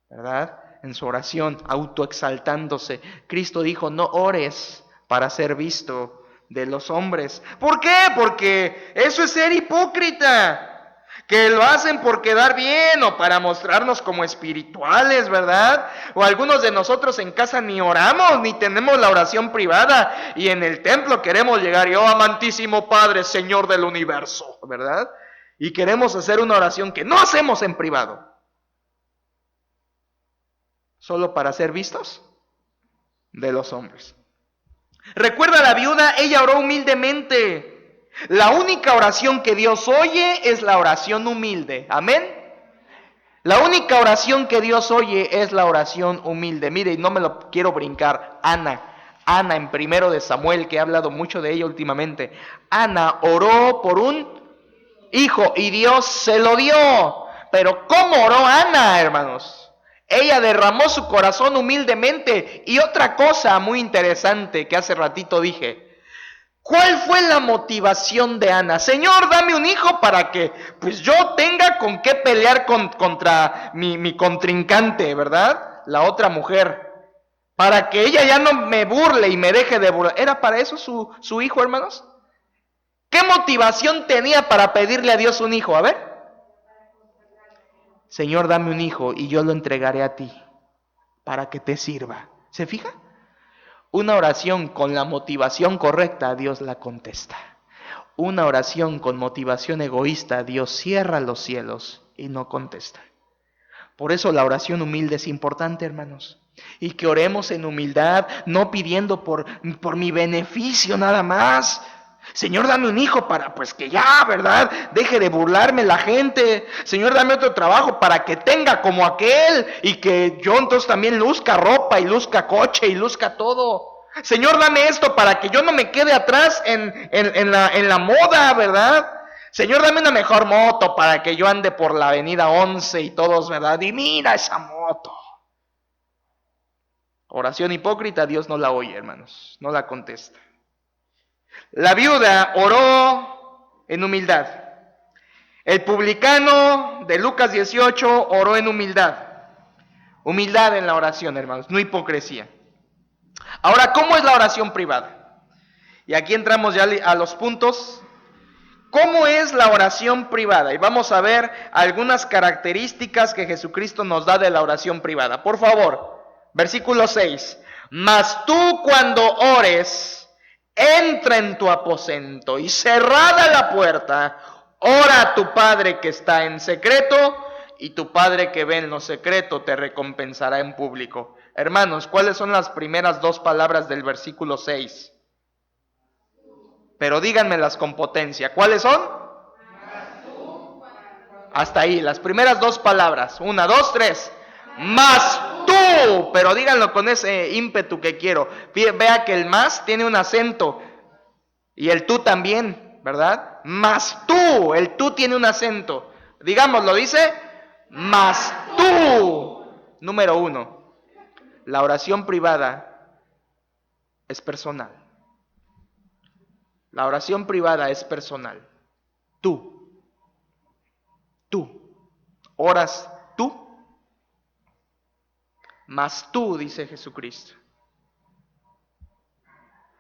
¿verdad? En su oración, autoexaltándose. Cristo dijo: no ores para ser visto de los hombres. ¿Por qué? Porque eso es ser hipócrita, que lo hacen por quedar bien o para mostrarnos como espirituales, ¿verdad? O algunos de nosotros en casa ni oramos, ni tenemos la oración privada, y en el templo queremos llegar y: oh amantísimo Padre, Señor del universo, ¿verdad? Y queremos hacer una oración que no hacemos en privado, solo para ser vistos de los hombres. Recuerda a la viuda, ella oró humildemente. La única oración que Dios oye es la oración humilde. Amén. La única oración que Dios oye es la oración humilde. Mire, y no me lo quiero brincar. Ana en 1 de Samuel, que he hablado mucho de ella últimamente. Ana oró por un hijo y Dios se lo dio. Pero ¿cómo oró Ana, hermanos? Ella derramó su corazón humildemente. Y otra cosa muy interesante que hace ratito dije: ¿cuál fue la motivación de Ana? Señor, dame un hijo para que pues yo tenga con qué pelear contra mi contrincante, ¿verdad? La otra mujer. Para que ella ya no me burle y me deje de burlar. ¿Era para eso su hijo, hermanos? ¿Qué motivación tenía para pedirle a Dios un hijo? A ver. Señor, dame un hijo y yo lo entregaré a ti para que te sirva. ¿Se fija? Una oración con la motivación correcta, Dios la contesta. Una oración con motivación egoísta, Dios cierra los cielos y no contesta. Por eso la oración humilde es importante, hermanos. Y que oremos en humildad, no pidiendo por mi beneficio nada más. Señor, dame un hijo para pues que ya, ¿verdad? Deje de burlarme la gente. Señor, dame otro trabajo para que tenga como aquel y que yo entonces también luzca ropa y luzca coche y luzca todo. Señor, dame esto para que yo no me quede atrás en la moda, ¿verdad? Señor, dame una mejor moto para que yo ande por la avenida 11 y todos, ¿verdad? Y mira esa moto. Oración hipócrita, Dios no la oye, hermanos, no la contesta. La viuda oró en humildad. El publicano de Lucas 18 oró en humildad. Humildad en la oración, hermanos, no hipocresía. Ahora, ¿cómo es la oración privada? Y aquí entramos ya a los puntos. ¿Cómo es la oración privada? Y vamos a ver algunas características que Jesucristo nos da de la oración privada. Por favor, versículo 6. Mas tú cuando ores, entra en tu aposento y cerrada la puerta, ora a tu Padre que está en secreto, y tu Padre que ve en lo secreto te recompensará en público. Hermanos, ¿cuáles son las primeras dos palabras del versículo 6? Pero díganmelas con potencia. ¿Cuáles son? Hasta ahí, las primeras dos palabras. 1, 2, 3. Más tú. Pero díganlo con ese ímpetu que quiero. Vea que el más tiene un acento. Y el tú también, ¿verdad? Más tú. El tú tiene un acento. Digámoslo, dice. Más tú. Número 1. La oración privada es personal. La oración privada es personal. Tú. Oras tú. Mas tú, dice Jesucristo.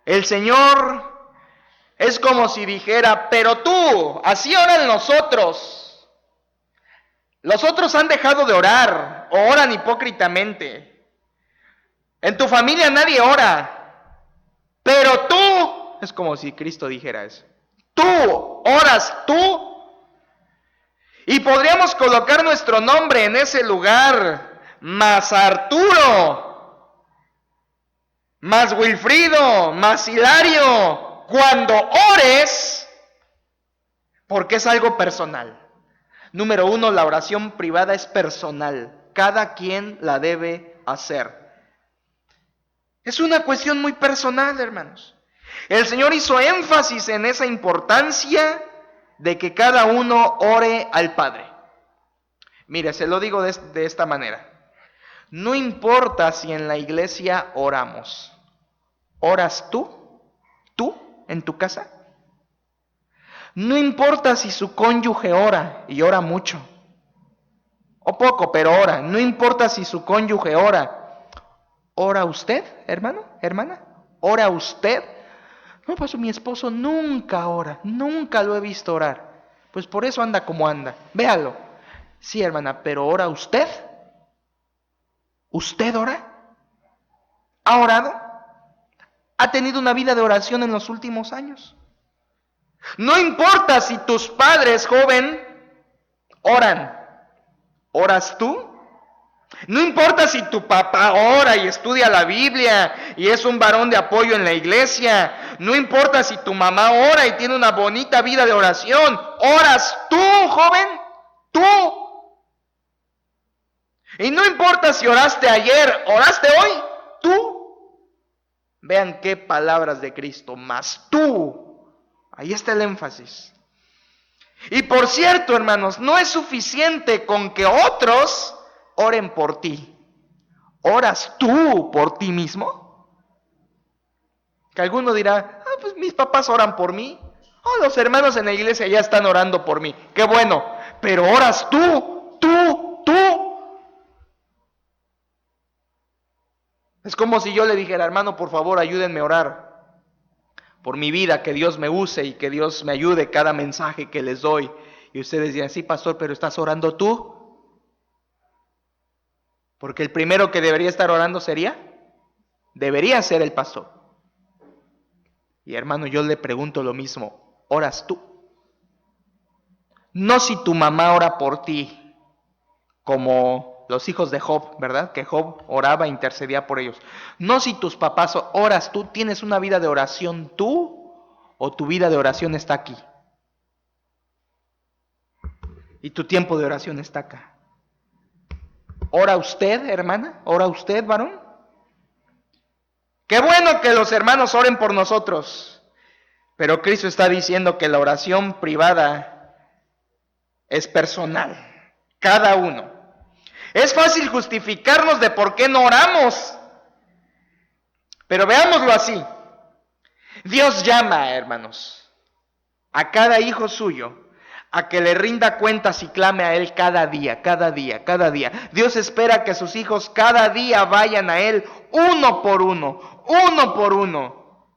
El Señor es como si dijera, pero tú, así oran los otros. Los otros han dejado de orar o oran hipócritamente. En tu familia nadie ora, pero tú, es como si Cristo dijera eso. Tú, oras tú. Y podríamos colocar nuestro nombre en ese lugar, más Arturo, más Wilfrido, más Hilario, cuando ores, porque es algo personal. Número 1, la oración privada es personal. Cada quien la debe hacer. Es una cuestión muy personal, hermanos. El Señor hizo énfasis en esa importancia de que cada uno ore al Padre. Mire, se lo digo de esta manera. No importa si en la iglesia oramos. ¿Oras tú? ¿Tú en tu casa? No importa si su cónyuge ora y ora mucho. O poco, pero ora. No importa si su cónyuge ora. ¿Ora usted, hermano, hermana? ¿Ora usted? No, pues mi esposo nunca ora, nunca lo he visto orar. Pues por eso anda como anda. Véalo. Sí, hermana, pero ¿ora usted? ¿Usted ora? ¿Ha orado? ¿Ha tenido una vida de oración en los últimos años? No importa si tus padres, joven, oran. ¿Oras tú? No importa si tu papá ora y estudia la Biblia y es un varón de apoyo en la iglesia. No importa si tu mamá ora y tiene una bonita vida de oración. ¿Oras tú, joven? Tú. Y no importa si oraste ayer, ¿oraste hoy? Tú. Vean qué palabras de Cristo, más tú. Ahí está el énfasis. Y por cierto, hermanos, no es suficiente con que otros oren por ti. ¿Oras tú por ti mismo? Que alguno dirá, pues mis papás oran por mí. Los hermanos en la iglesia ya están orando por mí. Qué bueno. Pero oras tú. Es como si yo le dijera, hermano, por favor, ayúdenme a orar por mi vida, que Dios me use y que Dios me ayude cada mensaje que les doy. Y ustedes dirán, sí, pastor, pero ¿estás orando tú? Porque el primero que debería estar orando sería Debería ser el pastor. Y hermano, yo le pregunto lo mismo, ¿oras tú? No si tu mamá ora por ti, como los hijos de Job, ¿verdad? Que Job oraba e intercedía por ellos. No si tus papás oras tú, ¿tienes una vida de oración tú? ¿O tu vida de oración está aquí? Y tu tiempo de oración está acá. ¿Ora usted, hermana? ¿Ora usted, varón? Qué bueno que los hermanos oren por nosotros. Pero Cristo está diciendo que la oración privada es personal. Cada uno. Es fácil justificarnos de por qué no oramos. Pero veámoslo así. Dios llama, hermanos, a cada hijo suyo a que le rinda cuentas y clame a Él cada día, cada día, cada día. Dios espera que sus hijos cada día vayan a Él uno por uno, uno por uno.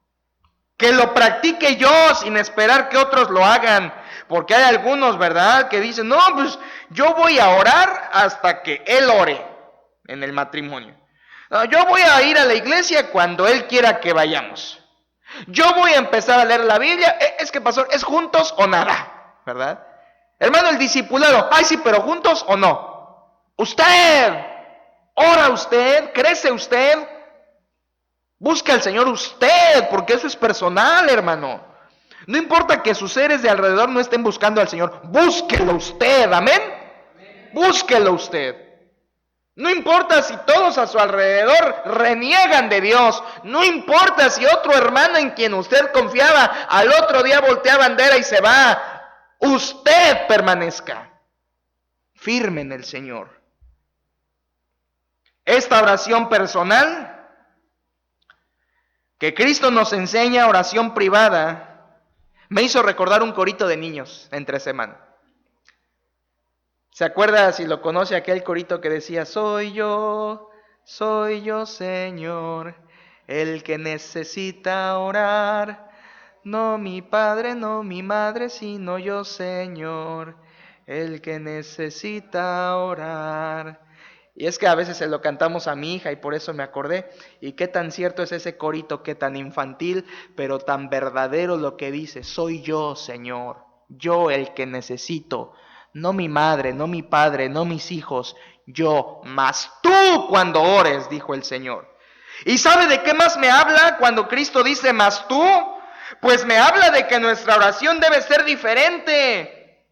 Que lo practique yo sin esperar que otros lo hagan. Porque hay algunos, ¿verdad?, que dicen, no, pues yo voy a orar hasta que Él ore en el matrimonio. No, yo voy a ir a la iglesia cuando Él quiera que vayamos. Yo voy a empezar a leer la Biblia. Es que, pastor, ¿es juntos o nada? ¿Verdad? Hermano, el discipulado, ay sí, pero ¿juntos o no? Usted, ora usted, crece usted, busca al Señor usted, porque eso es personal, hermano. No importa que sus seres de alrededor no estén buscando al Señor, búsquelo usted, amén. Búsquelo usted. No importa si todos a su alrededor reniegan de Dios. No importa si otro hermano en quien usted confiaba al otro día voltea bandera y se va. Usted permanezca firme en el Señor. Esta oración personal que Cristo nos enseña, oración privada, me hizo recordar un corito de niños entre semana. ¿Se acuerda, si lo conoce, aquel corito que decía, soy yo, Señor, el que necesita orar? No mi padre, no mi madre, sino yo, Señor, el que necesita orar. Y es que a veces se lo cantamos a mi hija y por eso me acordé. Y qué tan cierto es ese corito, qué tan infantil, pero tan verdadero lo que dice, soy yo, Señor, yo el que necesito. No mi madre, no mi padre, no mis hijos, yo, mas tú cuando ores, dijo el Señor. ¿Y sabe de qué más me habla cuando Cristo dice mas tú? Pues me habla de que nuestra oración debe ser diferente.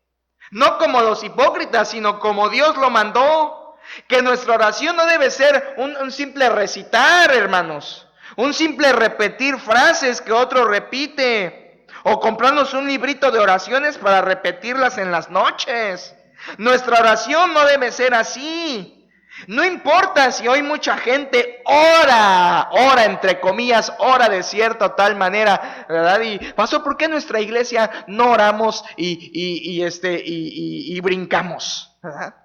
No como los hipócritas, sino como Dios lo mandó. Que nuestra oración no debe ser un simple recitar, hermanos. Un simple repetir frases que otro repite. O comprarnos un librito de oraciones para repetirlas en las noches. Nuestra oración no debe ser así. No importa si hoy mucha gente ora entre comillas, ora de cierta o tal manera, ¿verdad? Y pastor, ¿por qué en nuestra iglesia no oramos y brincamos? ¿Verdad?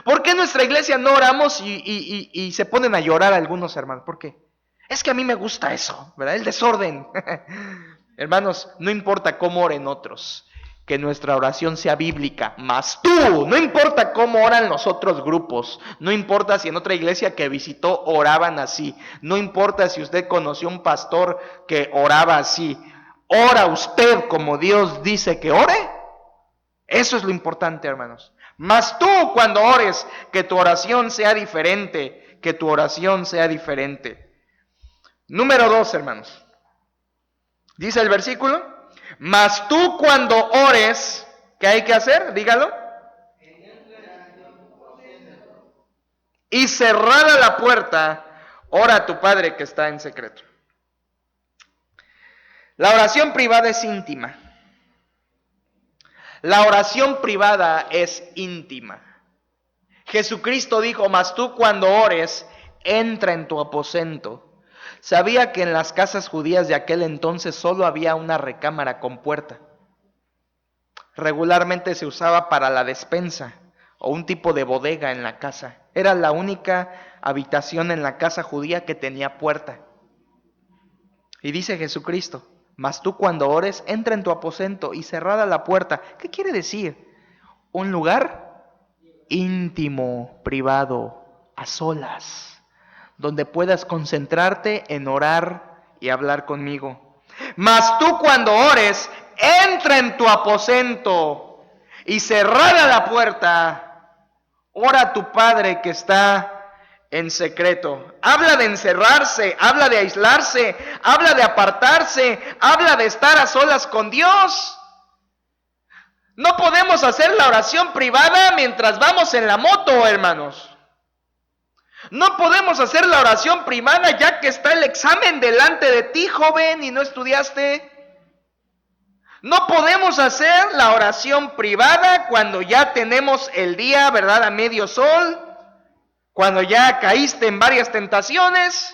¿Por qué en nuestra iglesia no oramos y se ponen a llorar algunos hermanos? ¿Por qué? Es que a mí me gusta eso, ¿verdad? El desorden. Hermanos, no importa cómo oren otros, que nuestra oración sea bíblica, mas tú, no importa cómo oran los otros grupos, no importa si en otra iglesia que visitó oraban así, no importa si usted conoció un pastor que oraba así, ora usted como Dios dice que ore. Eso es lo importante, hermanos. Mas tú cuando ores, que tu oración sea diferente, que tu oración sea diferente. Número 2, hermanos. Dice el versículo, mas tú cuando ores, ¿qué hay que hacer? Dígalo. Y cerrada la puerta, ora a tu Padre que está en secreto. La oración privada es íntima. La oración privada es íntima. Jesucristo dijo, mas tú cuando ores, entra en tu aposento. Sabía que en las casas judías de aquel entonces solo había una recámara con puerta. Regularmente se usaba para la despensa o un tipo de bodega en la casa. Era la única habitación en la casa judía que tenía puerta. Y dice Jesucristo, mas tú cuando ores, entra en tu aposento y cerrada la puerta. ¿Qué quiere decir? Un lugar íntimo, privado, a solas, donde puedas concentrarte en orar y hablar conmigo. Mas tú cuando ores, entra en tu aposento y cerrada la puerta, ora a tu Padre que está en secreto. Habla de encerrarse, habla de aislarse, habla de apartarse, habla de estar a solas con Dios. No podemos hacer la oración privada mientras vamos en la moto, hermanos. No podemos hacer la oración privada ya que está el examen delante de ti, joven, y no estudiaste. No podemos hacer la oración privada cuando ya tenemos el día, ¿verdad?, a medio sol, cuando ya caíste en varias tentaciones.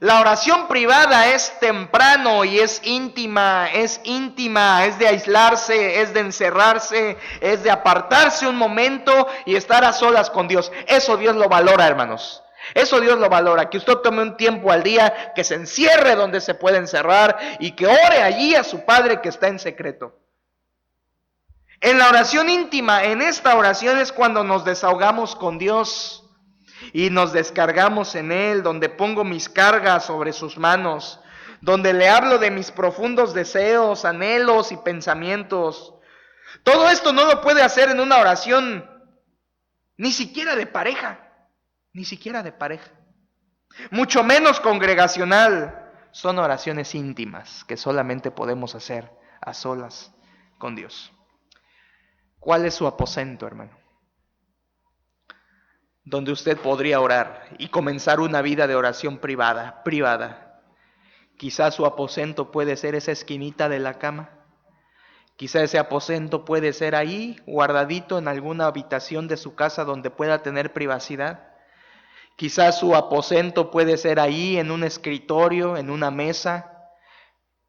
La oración privada es temprano y es íntima, es de aislarse, es de encerrarse, es de apartarse un momento y estar a solas con Dios. Eso Dios lo valora, hermanos. Eso Dios lo valora, que usted tome un tiempo al día, que se encierre donde se puede encerrar y que ore allí a su Padre que está en secreto. En la oración íntima, en esta oración es cuando nos desahogamos con Dios y nos descargamos en Él, donde pongo mis cargas sobre sus manos, donde le hablo de mis profundos deseos, anhelos y pensamientos. Todo esto no lo puede hacer en una oración ni siquiera de pareja, mucho menos congregacional. Son oraciones íntimas que solamente podemos hacer a solas con Dios. ¿Cuál es su aposento, hermano? Donde usted podría orar y comenzar una vida de oración privada. Quizás su aposento puede ser esa esquinita de la cama. Quizás ese aposento puede ser ahí, guardadito en alguna habitación de su casa donde pueda tener privacidad. Quizás su aposento puede ser ahí en un escritorio, en una mesa,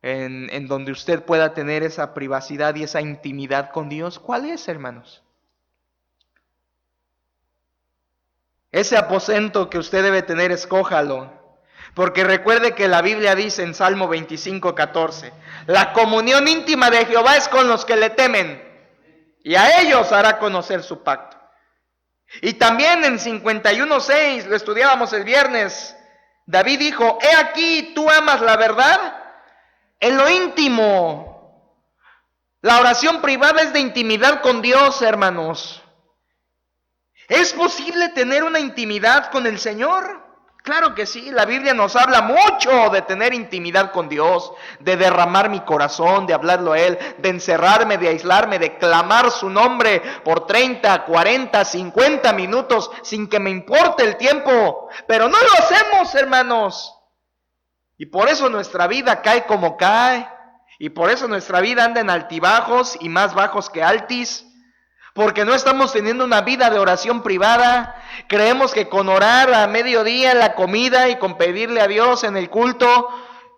en donde usted pueda tener esa privacidad y esa intimidad con Dios. ¿Cuál es, hermanos? Ese aposento que usted debe tener, escójalo. Porque recuerde que la Biblia dice en Salmo 25:14, la comunión íntima de Jehová es con los que le temen, y a ellos hará conocer su pacto. Y también en 51:6, lo estudiábamos el viernes, David dijo, he aquí, tú amas la verdad en lo íntimo. La oración privada es de intimidad con Dios, hermanos. ¿Es posible tener una intimidad con el Señor? Claro que sí, la Biblia nos habla mucho de tener intimidad con Dios, de derramar mi corazón, de hablarlo a Él, de encerrarme, de aislarme, de clamar su nombre por 30, 40, 50 minutos sin que me importe el tiempo. Pero no lo hacemos, hermanos. Y por eso nuestra vida cae como cae, y por eso nuestra vida anda en altibajos y más bajos que altis. Porque no estamos teniendo una vida de oración privada. Creemos que con orar a mediodía en la comida y con pedirle a Dios en el culto,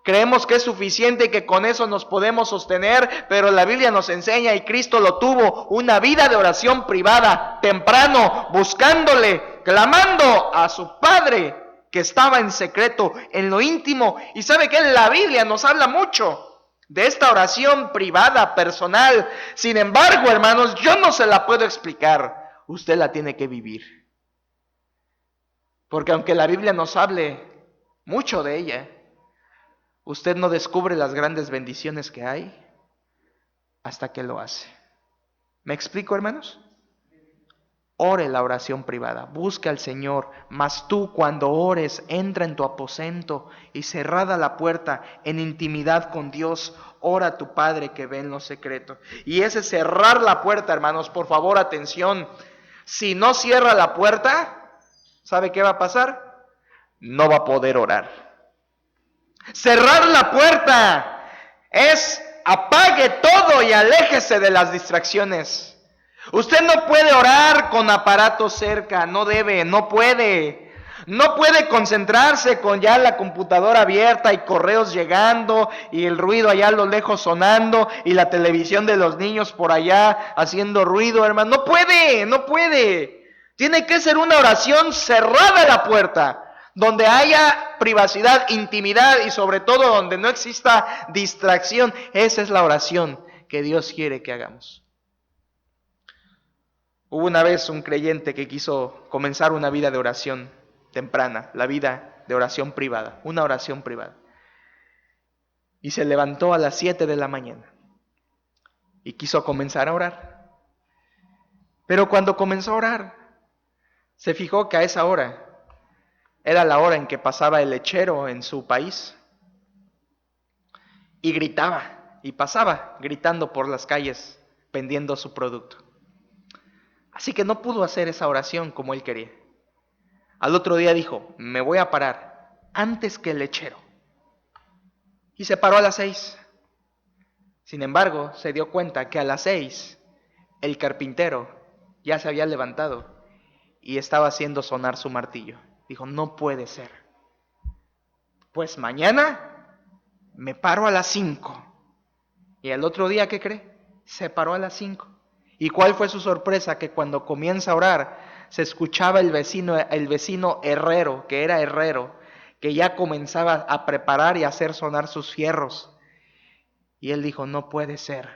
creemos que es suficiente y que con eso nos podemos sostener. Pero la Biblia nos enseña, y Cristo lo tuvo, una vida de oración privada, temprano, buscándole, clamando a su Padre que estaba en secreto, en lo íntimo. Y sabe que la Biblia nos habla mucho de esta oración privada, personal. Sin embargo, hermanos, yo no se la puedo explicar. Usted la tiene que vivir. Porque aunque la Biblia nos hable mucho de ella, usted no descubre las grandes bendiciones que hay hasta que lo hace. ¿Me explico, hermanos? Ore la oración privada, busca al Señor, mas tú cuando ores, entra en tu aposento y cerrada la puerta, en intimidad con Dios, ora a tu Padre que ve en lo secreto. Y ese cerrar la puerta, hermanos, por favor, atención, si no cierra la puerta, ¿sabe qué va a pasar? No va a poder orar. Cerrar la puerta es apague todo y aléjese de las distracciones. Usted no puede orar con aparatos cerca, no debe, no puede. No puede concentrarse con ya la computadora abierta y correos llegando y el ruido allá a lo lejos sonando y la televisión de los niños por allá haciendo ruido, hermano. No puede. Tiene que ser una oración cerrada la puerta, donde haya privacidad, intimidad y sobre todo donde no exista distracción. Esa es la oración que Dios quiere que hagamos. Hubo una vez un creyente que quiso comenzar una vida de oración temprana, la vida de oración privada, una oración privada. Y se levantó a las 7 de la mañana y quiso comenzar a orar. Pero cuando comenzó a orar, se fijó que a esa hora era la hora en que pasaba el lechero en su país y gritaba, y pasaba gritando por las calles vendiendo su producto. Así que no pudo hacer esa oración como él quería. Al otro día dijo, me voy a parar antes que el lechero. Y se paró a las 6. Sin embargo, se dio cuenta que a las 6 el carpintero ya se había levantado y estaba haciendo sonar su martillo. Dijo, no puede ser. Pues mañana me paro a las 5. Y el otro día, ¿qué cree? Se paró a las 5. ¿Y cuál fue su sorpresa? Que cuando comienza a orar, se escuchaba el vecino herrero, que era herrero, que ya comenzaba a preparar y a hacer sonar sus fierros. Y él dijo, no puede ser.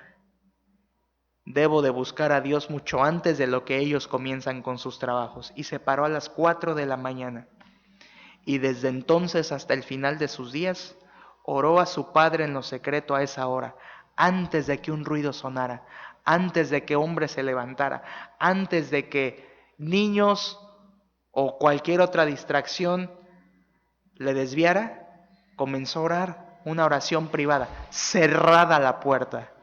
Debo de buscar a Dios mucho antes de lo que ellos comienzan con sus trabajos. Y se paró a las 4 de la mañana. Y desde entonces hasta el final de sus días, oró a su Padre en lo secreto a esa hora, antes de que un ruido sonara, antes de que hombre se levantara, antes de que niños o cualquier otra distracción le desviara, comenzó a orar una oración privada, cerrada la puerta,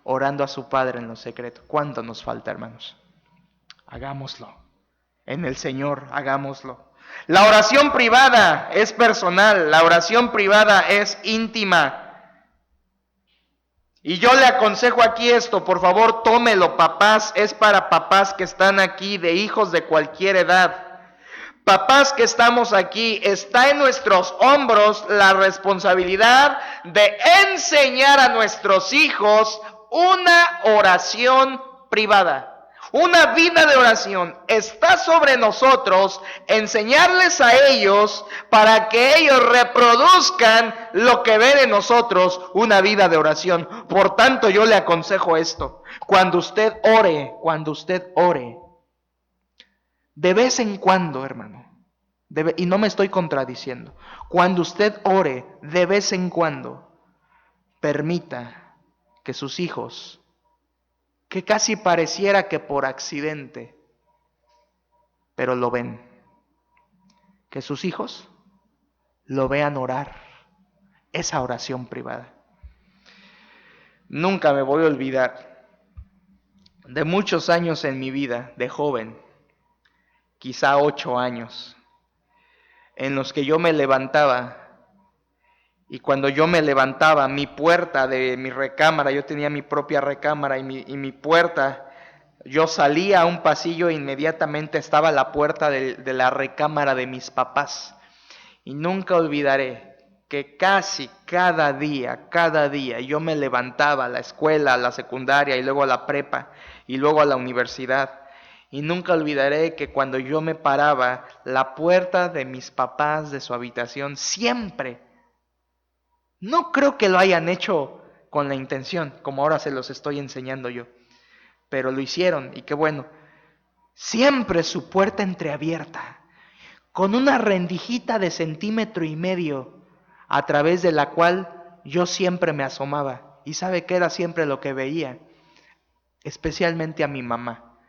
orando a su Padre en lo secreto. ¿Cuánto nos falta, hermanos? Hagámoslo. En el Señor, hagámoslo. La oración privada es personal, la oración privada es íntima. Y yo le aconsejo aquí esto, por favor, tómelo, papás, es para papás que están aquí, de hijos de cualquier edad. Papás que estamos aquí, está en nuestros hombros la responsabilidad de enseñar a nuestros hijos una oración privada. Una vida de oración está sobre nosotros, enseñarles a ellos para que ellos reproduzcan lo que ven en nosotros, una vida de oración. Por tanto, yo le aconsejo esto: cuando usted ore, de vez en cuando, hermano, y no me estoy contradiciendo, cuando usted ore, de vez en cuando, permita que sus hijos, que casi pareciera que por accidente, pero lo ven, que sus hijos lo vean orar, esa oración privada. Nunca me voy a olvidar de muchos años en mi vida, de joven, quizá 8 años, en los que yo me levantaba, y cuando yo me levantaba, mi puerta de mi recámara, yo tenía mi propia recámara, y mi puerta, yo salía a un pasillo e inmediatamente estaba la puerta de la recámara de mis papás. Y nunca olvidaré que casi cada día, yo me levantaba a la escuela, a la secundaria y luego a la prepa y luego a la universidad. Y nunca olvidaré que cuando yo me paraba, la puerta de mis papás, de su habitación, siempre, no creo que lo hayan hecho con la intención, como ahora se los estoy enseñando yo, pero lo hicieron y qué bueno. Siempre su puerta entreabierta, con una rendijita de 1,5 cm, a través de la cual yo siempre me asomaba. ¿Y sabe qué era siempre lo que veía? Especialmente a mi mamá,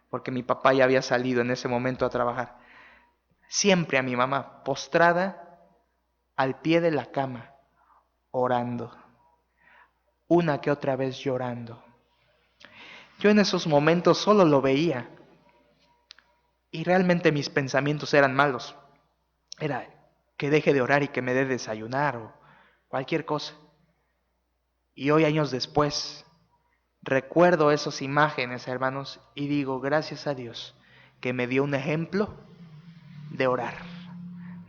porque mi papá ya había salido en ese momento a trabajar. Siempre a mi mamá, postrada al pie de la cama, orando, una que otra vez llorando. Yo en esos momentos solo lo veía y realmente mis pensamientos eran malos. Era que deje de orar y que me dé desayunar o cualquier cosa. Y hoy, años después, recuerdo esas imágenes, hermanos, y digo, gracias a Dios que me dio un ejemplo de orar,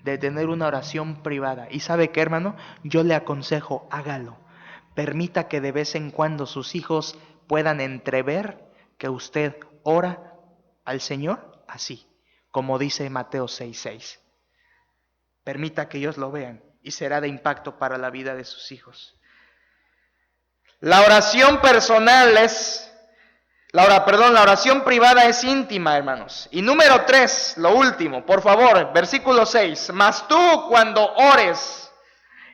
de tener una oración privada. Y ¿sabe qué, hermano? Yo le aconsejo, hágalo. Permita que de vez en cuando sus hijos puedan entrever que usted ora al Señor así, como dice Mateo 6:6. Permita que ellos lo vean y será de impacto para la vida de sus hijos. La oración personal es La oración privada es íntima, hermanos. Y número 3, lo último, por favor, versículo 6. Mas tú, cuando ores,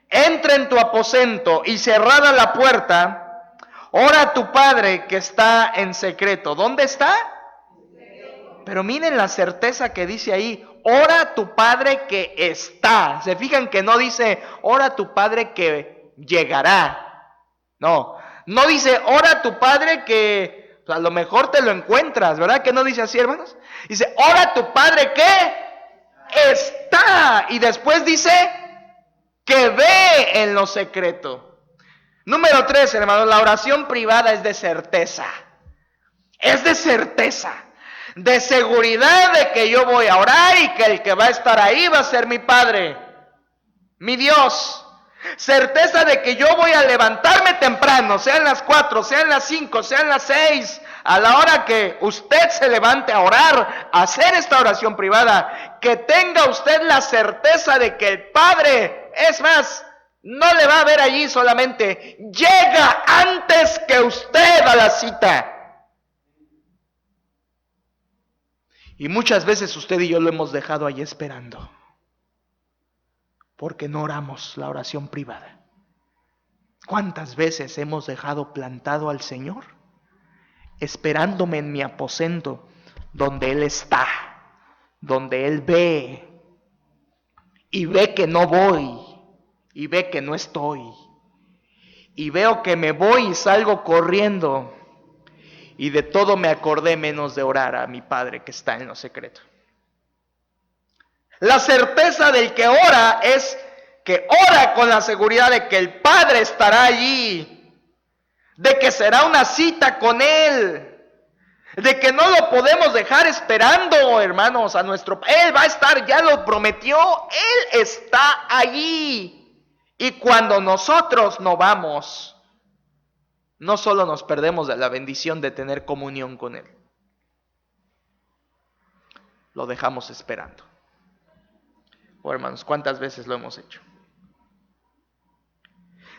entra en tu aposento y cerrada la puerta, ora a tu Padre que está en secreto. ¿Dónde está? Pero miren la certeza que dice ahí. Ora a tu Padre que está. ¿Se fijan que no dice ora a tu Padre que llegará? No dice ora a tu Padre que a lo mejor te lo encuentras, ¿verdad? Que no dice así, hermanos. Dice ora a tu Padre que está. Y después dice que ve en lo secreto. Número 3, hermanos, la oración privada es de certeza. Es de certeza. De seguridad de que yo voy a orar y que el que va a estar ahí va a ser mi Padre, mi Dios. Certeza de que yo voy a levantarme temprano, sean las 4, sean las 5, sean las 6, a la hora que usted se levante a orar, a hacer esta oración privada, que tenga usted la certeza de que el Padre, es más, no le va a ver allí solamente, llega antes que usted a la cita. Y muchas veces usted y yo lo hemos dejado ahí esperando, porque no oramos la oración privada. ¿Cuántas veces hemos dejado plantado al Señor, esperándome en mi aposento, donde Él está, donde Él ve, y ve que no voy, y ve que no estoy, y veo que me voy y salgo corriendo, y de todo me acordé menos de orar a mi Padre que está en lo secreto? La certeza del que ora es que ora con la seguridad de que el Padre estará allí, de que será una cita con Él, de que no lo podemos dejar esperando, hermanos, a nuestro Él va a estar, ya lo prometió, Él está allí. Y cuando nosotros no vamos, no solo nos perdemos de la bendición de tener comunión con Él, lo dejamos esperando. Oh, hermanos, ¿cuántas veces lo hemos hecho?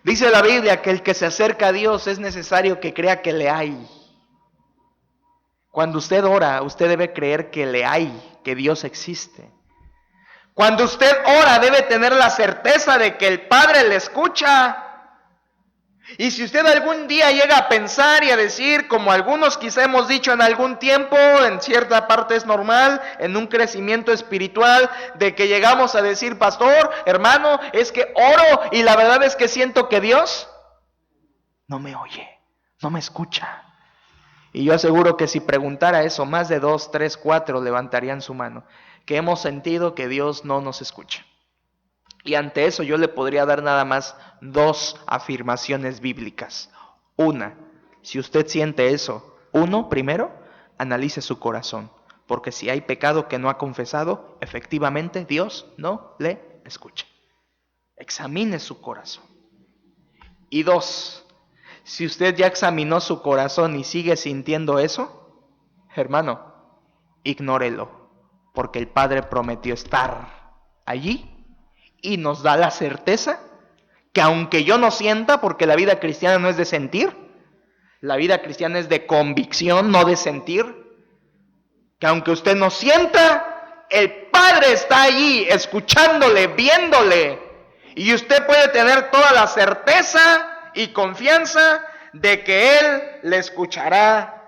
Dice la Biblia que el que se acerca a Dios es necesario que crea que le hay. Cuando usted ora, usted debe creer que le hay, que Dios existe. Cuando usted ora, debe tener la certeza de que el Padre le escucha. Y si usted algún día llega a pensar y a decir, como algunos quizá hemos dicho en algún tiempo, en cierta parte es normal, en un crecimiento espiritual, de que llegamos a decir, pastor, hermano, es que oro y la verdad es que siento que Dios no me oye, no me escucha. Y yo aseguro que si preguntara eso, más de 2, 3, 4 levantarían su mano, que hemos sentido que Dios no nos escucha. Y ante eso yo le podría dar nada más 2 afirmaciones bíblicas. Una, si usted siente eso, primero, analice su corazón. Porque si hay pecado que no ha confesado, efectivamente Dios no le escucha. Examine su corazón. Y 2, si usted ya examinó su corazón y sigue sintiendo eso, hermano, ignórelo. Porque el Padre prometió estar allí. Y nos da la certeza que aunque yo no sienta, porque la vida cristiana no es de sentir, la vida cristiana es de convicción, no de sentir, que aunque usted no sienta, el Padre está allí escuchándole, viéndole, y usted puede tener toda la certeza y confianza de que Él le escuchará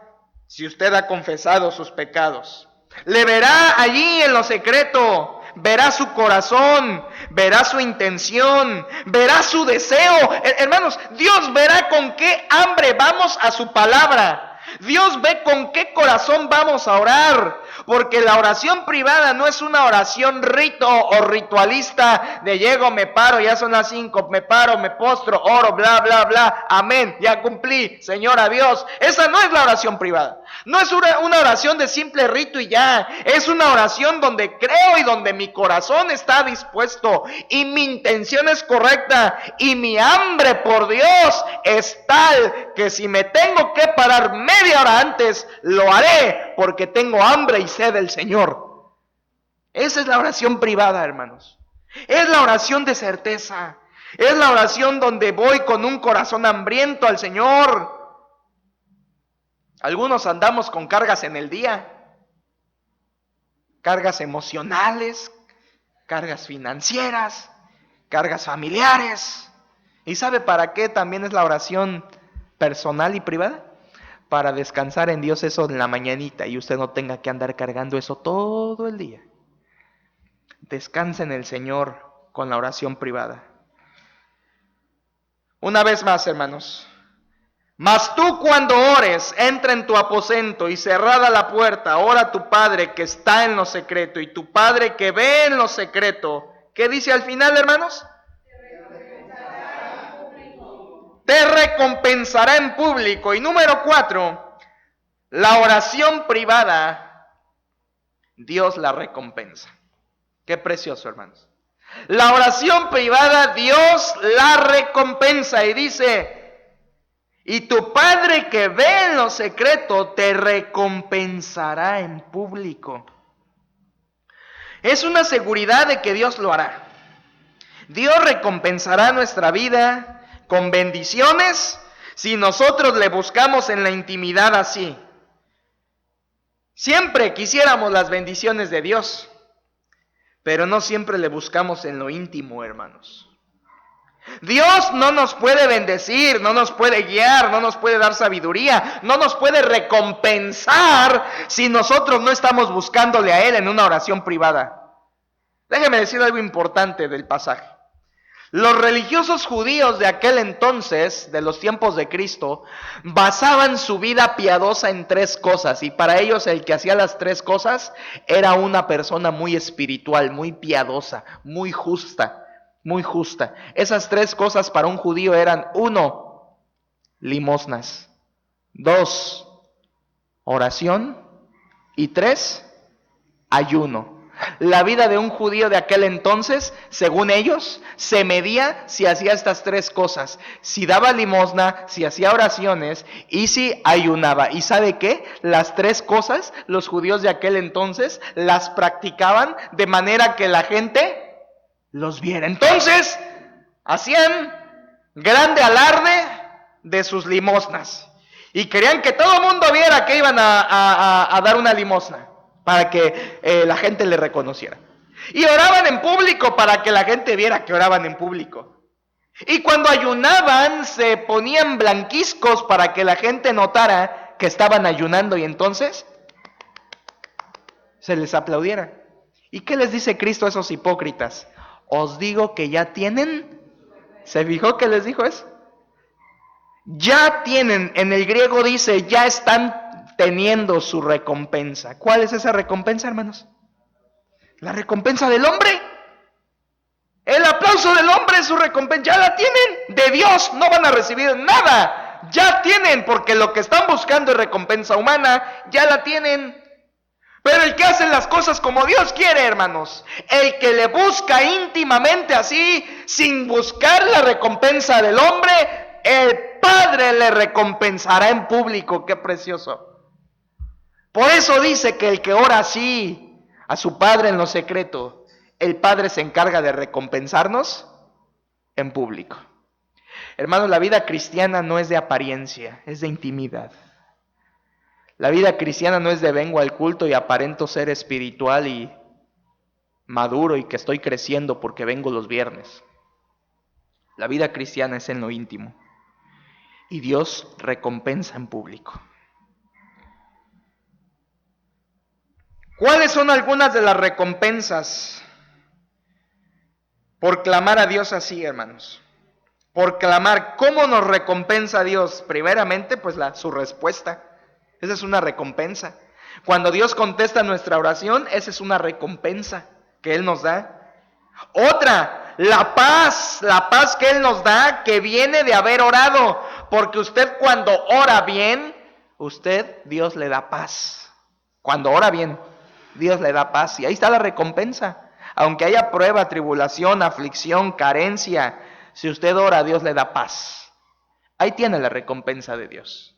si usted ha confesado sus pecados. Le verá allí en lo secreto, verá su corazón, verá su intención, verá su deseo. Hermanos, Dios verá con qué hambre vamos a su palabra. Dios ve con qué corazón vamos a orar. Porque la oración privada no es una oración rito o ritualista de llego, me paro, ya son las 5, me paro, me postro, oro, bla, bla, bla, amén, ya cumplí, Señor, adiós. Esa no es la oración privada. No es una oración de simple rito y ya. Es una oración donde creo y donde mi corazón está dispuesto y mi intención es correcta y mi hambre por Dios es tal que si me tengo que parar media hora antes, lo haré porque tengo hambre y sed del Señor. Esa es la oración privada, hermanos. Es la oración de certeza. Es la oración donde voy con un corazón hambriento al Señor. Algunos andamos con cargas en el día, cargas emocionales, cargas financieras, cargas familiares. ¿Y sabe para qué también es la oración personal y privada? Para descansar en Dios eso en la mañanita y usted no tenga que andar cargando eso todo el día. Descansa en el Señor con la oración privada. Una vez más, hermanos. Mas tú cuando ores, entra en tu aposento y cerrada la puerta, ora a tu Padre que está en lo secreto, y tu Padre que ve en lo secreto. ¿Qué dice al final, hermanos? Te recompensará en público. Y número 4, la oración privada, Dios la recompensa. Qué precioso, hermanos. La oración privada, Dios la recompensa y dice, y tu Padre que ve en lo secreto te recompensará en público. Es una seguridad de que Dios lo hará. Dios recompensará nuestra vida con bendiciones si nosotros le buscamos en la intimidad así. Siempre quisiéramos las bendiciones de Dios, pero no siempre le buscamos en lo íntimo, hermanos. Dios no nos puede bendecir, no nos puede guiar, no nos puede dar sabiduría, no nos puede recompensar si nosotros no estamos buscándole a Él en una oración privada. Déjeme decir algo importante del pasaje. Los religiosos judíos de aquel entonces, de los tiempos de Cristo, basaban su vida piadosa en 3 cosas, y para ellos el que hacía las 3 cosas era una persona muy espiritual, muy piadosa, muy justa, muy justa. Esas 3 cosas para un judío eran: 1, limosnas; 2, oración; y 3, ayuno. La vida de un judío de aquel entonces, según ellos, se medía si hacía estas 3 cosas: si daba limosna, si hacía oraciones y si ayunaba. ¿Y sabe qué? Las 3 cosas los judíos de aquel entonces las practicaban de manera que la gente los viera. Entonces, hacían grande alarde de sus limosnas y querían que todo el mundo viera que iban a dar una limosna, para que la gente le reconociera. Y oraban en público para que la gente viera que oraban en público. Y cuando ayunaban se ponían blanquiscos para que la gente notara que estaban ayunando y entonces se les aplaudiera. ¿Y qué les dice Cristo a esos hipócritas? Os digo que ya tienen. ¿Se fijó que les dijo eso? Ya tienen, en el griego dice, ya están teniendo su recompensa. ¿Cuál es esa recompensa, hermanos? La recompensa del hombre. El aplauso del hombre es su recompensa. Ya la tienen. De Dios no van a recibir nada. Ya tienen, porque lo que están buscando es recompensa humana. Ya la tienen. Pero el que hace las cosas como Dios quiere, hermanos, el que le busca íntimamente así, sin buscar la recompensa del hombre, el Padre le recompensará en público. Qué precioso. Por eso dice que el que ora así a su Padre en lo secreto, el Padre se encarga de recompensarnos en público. Hermanos, la vida cristiana no es de apariencia, es de intimidad. La vida cristiana no es de vengo al culto y aparento ser espiritual y maduro y que estoy creciendo porque vengo los viernes. La vida cristiana es en lo íntimo y Dios recompensa en público. ¿Cuáles son algunas de las recompensas por clamar a Dios así, hermanos? Por clamar, ¿cómo nos recompensa Dios? Primeramente, pues su respuesta. Esa es una recompensa. Cuando Dios contesta nuestra oración, esa es una recompensa que Él nos da. Otra, la paz que Él nos da, que viene de haber orado. Porque usted cuando ora bien, Dios le da paz. Cuando ora bien, Dios le da paz. Y ahí está la recompensa. Aunque haya prueba, tribulación, aflicción, carencia, si usted ora, Dios le da paz. Ahí tiene la recompensa de Dios.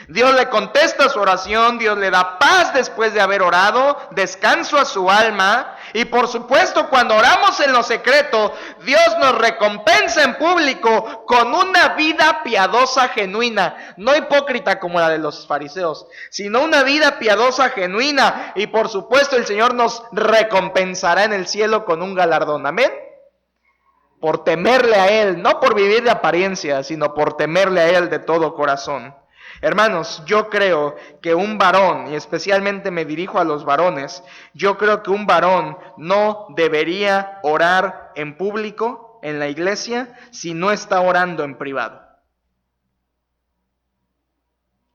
Dios le contesta su oración, Dios le da paz después de haber orado, descanso a su alma, y por supuesto cuando oramos en lo secreto, Dios nos recompensa en público con una vida piadosa genuina, no hipócrita como la de los fariseos, sino una vida piadosa genuina, y por supuesto el Señor nos recompensará en el cielo con un galardón, amén. Por temerle a Él, no por vivir de apariencia, sino por temerle a Él de todo corazón. Hermanos, yo creo que un varón, y especialmente me dirijo a los varones, yo creo que un varón no debería orar en público, en la iglesia, si no está orando en privado.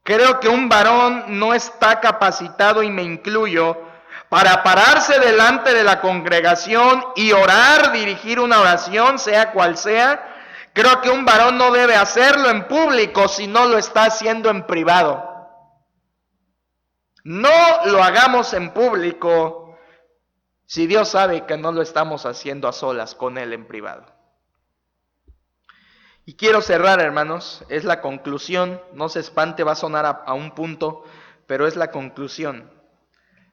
Creo que un varón no está capacitado, y me incluyo, para pararse delante de la congregación y orar, dirigir una oración, sea cual sea. Creo que un varón no debe hacerlo en público si no lo está haciendo en privado. No lo hagamos en público si Dios sabe que no lo estamos haciendo a solas con Él en privado. Y quiero cerrar, hermanos, es la conclusión, no se espante, va a sonar a un punto, pero es la conclusión.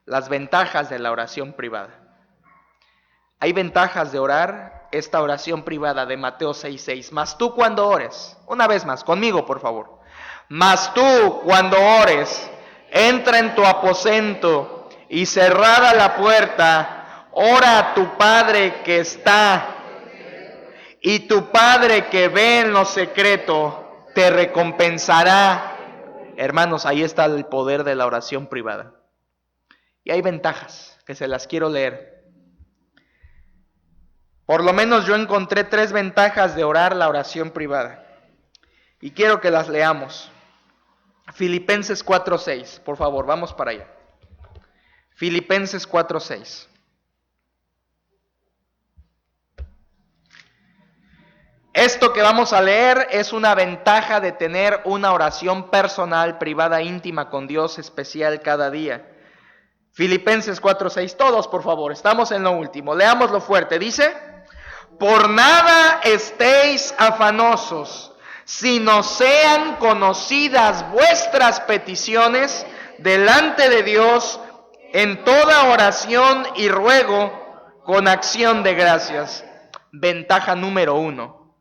Las ventajas de la oración privada. Hay ventajas de orar esta oración privada de Mateo 6:6. Mas tú cuando ores, una vez más, conmigo por favor. Mas tú cuando ores, entra en tu aposento y cerrada la puerta, ora a tu Padre que está, y tu Padre que ve en lo secreto te recompensará. Hermanos, ahí está el poder de la oración privada. Y hay ventajas que se las quiero leer. Por lo menos yo encontré 3 ventajas de orar la oración privada. Y quiero que las leamos. Filipenses 4:6, por favor, vamos para allá. Filipenses 4:6. Esto que vamos a leer es una ventaja de tener una oración personal, privada, íntima con Dios, especial cada día. Filipenses 4:6, todos por favor, estamos en lo último, leámoslo fuerte, dice: por nada estéis afanosos, sino sean conocidas vuestras peticiones delante de Dios en toda oración y ruego con acción de gracias. Ventaja número 1,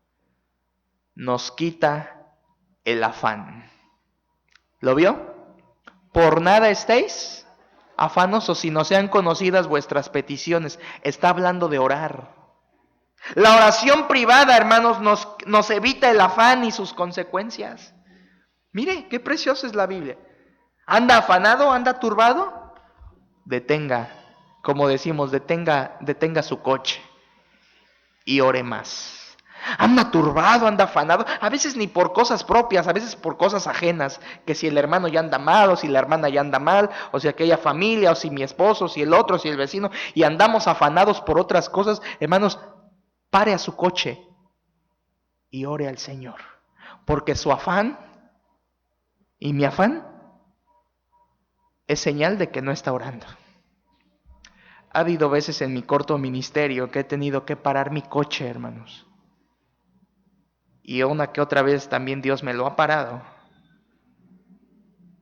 nos quita el afán. ¿Lo vio? Por nada estéis afanosos, si no sean conocidas vuestras peticiones. Está hablando de orar. La oración privada, hermanos, nos evita el afán y sus consecuencias. Mire, qué preciosa es la Biblia. ¿Anda afanado? ¿Anda turbado? Detenga, como decimos, detenga su coche y ore más. Anda turbado, anda afanado, a veces ni por cosas propias, a veces por cosas ajenas, que si el hermano ya anda mal, o si la hermana ya anda mal, o si aquella familia, o si mi esposo, o si el otro, o si el vecino, y andamos afanados por otras cosas. Hermanos, pare a su coche y ore al Señor, porque su afán y mi afán es señal de que no está orando. Ha habido veces en mi corto ministerio que he tenido que parar mi coche, hermanos, y una que otra vez también Dios me lo ha parado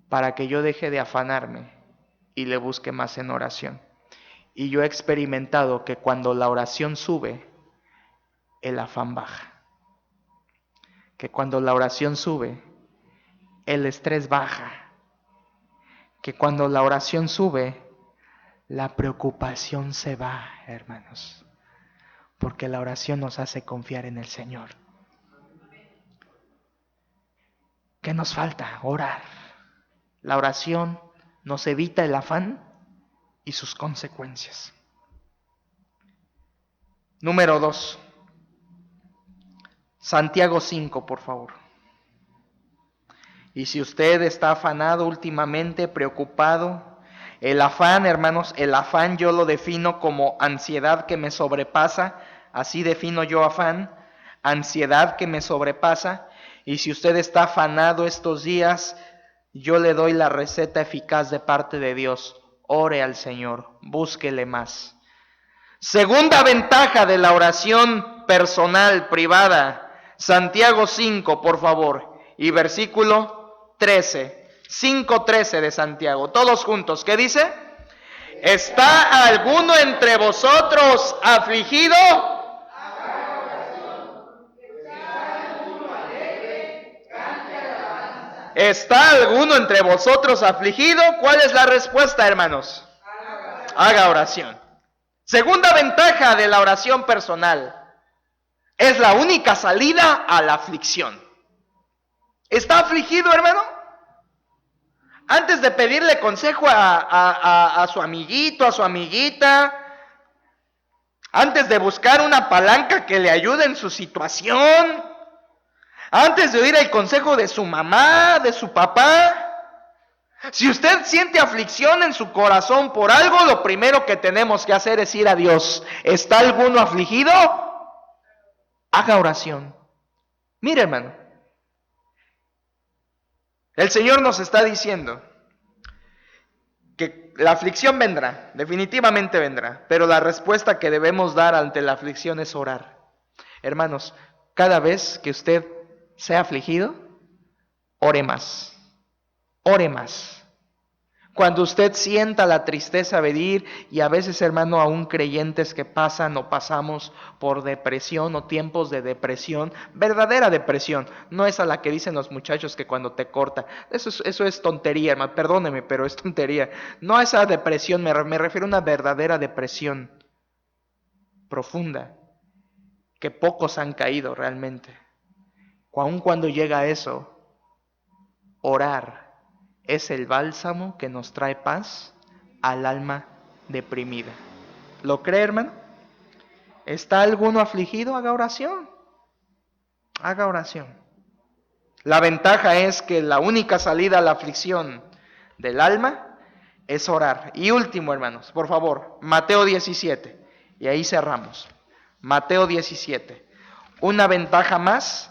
para que yo deje de afanarme y le busque más en oración. Y yo he experimentado que cuando la oración sube, el afán baja. Que cuando la oración sube, el estrés baja. Que cuando la oración sube, la preocupación se va, hermanos. Porque la oración nos hace confiar en el Señor. ¿Qué nos falta? Orar. La oración nos evita el afán y sus consecuencias. Número 2. Santiago 5, por favor. Y si usted está afanado últimamente, preocupado, el afán, hermanos, el afán yo lo defino como ansiedad que me sobrepasa. Así defino yo afán, ansiedad que me sobrepasa. Y si usted está afanado estos días, yo le doy la receta eficaz de parte de Dios. Ore al Señor, búsquele más. Segunda ventaja de la oración personal, privada. Santiago 5, por favor, y versículo 13. 5:13 de Santiago. Todos juntos, ¿qué dice? ¿Está alguno entre vosotros afligido? ¿Está alguno entre vosotros afligido? ¿Cuál es la respuesta, hermanos? Haga oración. Segunda ventaja de la oración personal. Es la única salida a la aflicción. ¿Está afligido, hermano? Antes de pedirle consejo a su amiguito, a su amiguita, antes de buscar una palanca que le ayude en su situación, antes de oír el consejo de su mamá, de su papá, si usted siente aflicción en su corazón por algo, lo primero que tenemos que hacer es ir a Dios. ¿Está alguno afligido? Haga oración. Mire, hermano, el Señor nos está diciendo que la aflicción vendrá, definitivamente vendrá, pero la respuesta que debemos dar ante la aflicción es orar. Hermanos, cada vez que usted sea afligido, ore más, ore más. Cuando usted sienta la tristeza venir, y a veces, hermano, aún creyentes que pasan o pasamos por depresión o tiempos de depresión, verdadera depresión, no es a la que dicen los muchachos que cuando te corta, eso es tontería, hermano, perdóneme, pero es tontería. No a esa depresión, me refiero a una verdadera depresión profunda, que pocos han caído realmente. Aun cuando llega a eso, orar es el bálsamo que nos trae paz al alma deprimida. ¿Lo cree, hermano? ¿Está alguno afligido? Haga oración. Haga oración. La ventaja es que la única salida a la aflicción del alma es orar. Y último, hermanos, por favor, Mateo 17. Y ahí cerramos. Mateo 17. Una ventaja más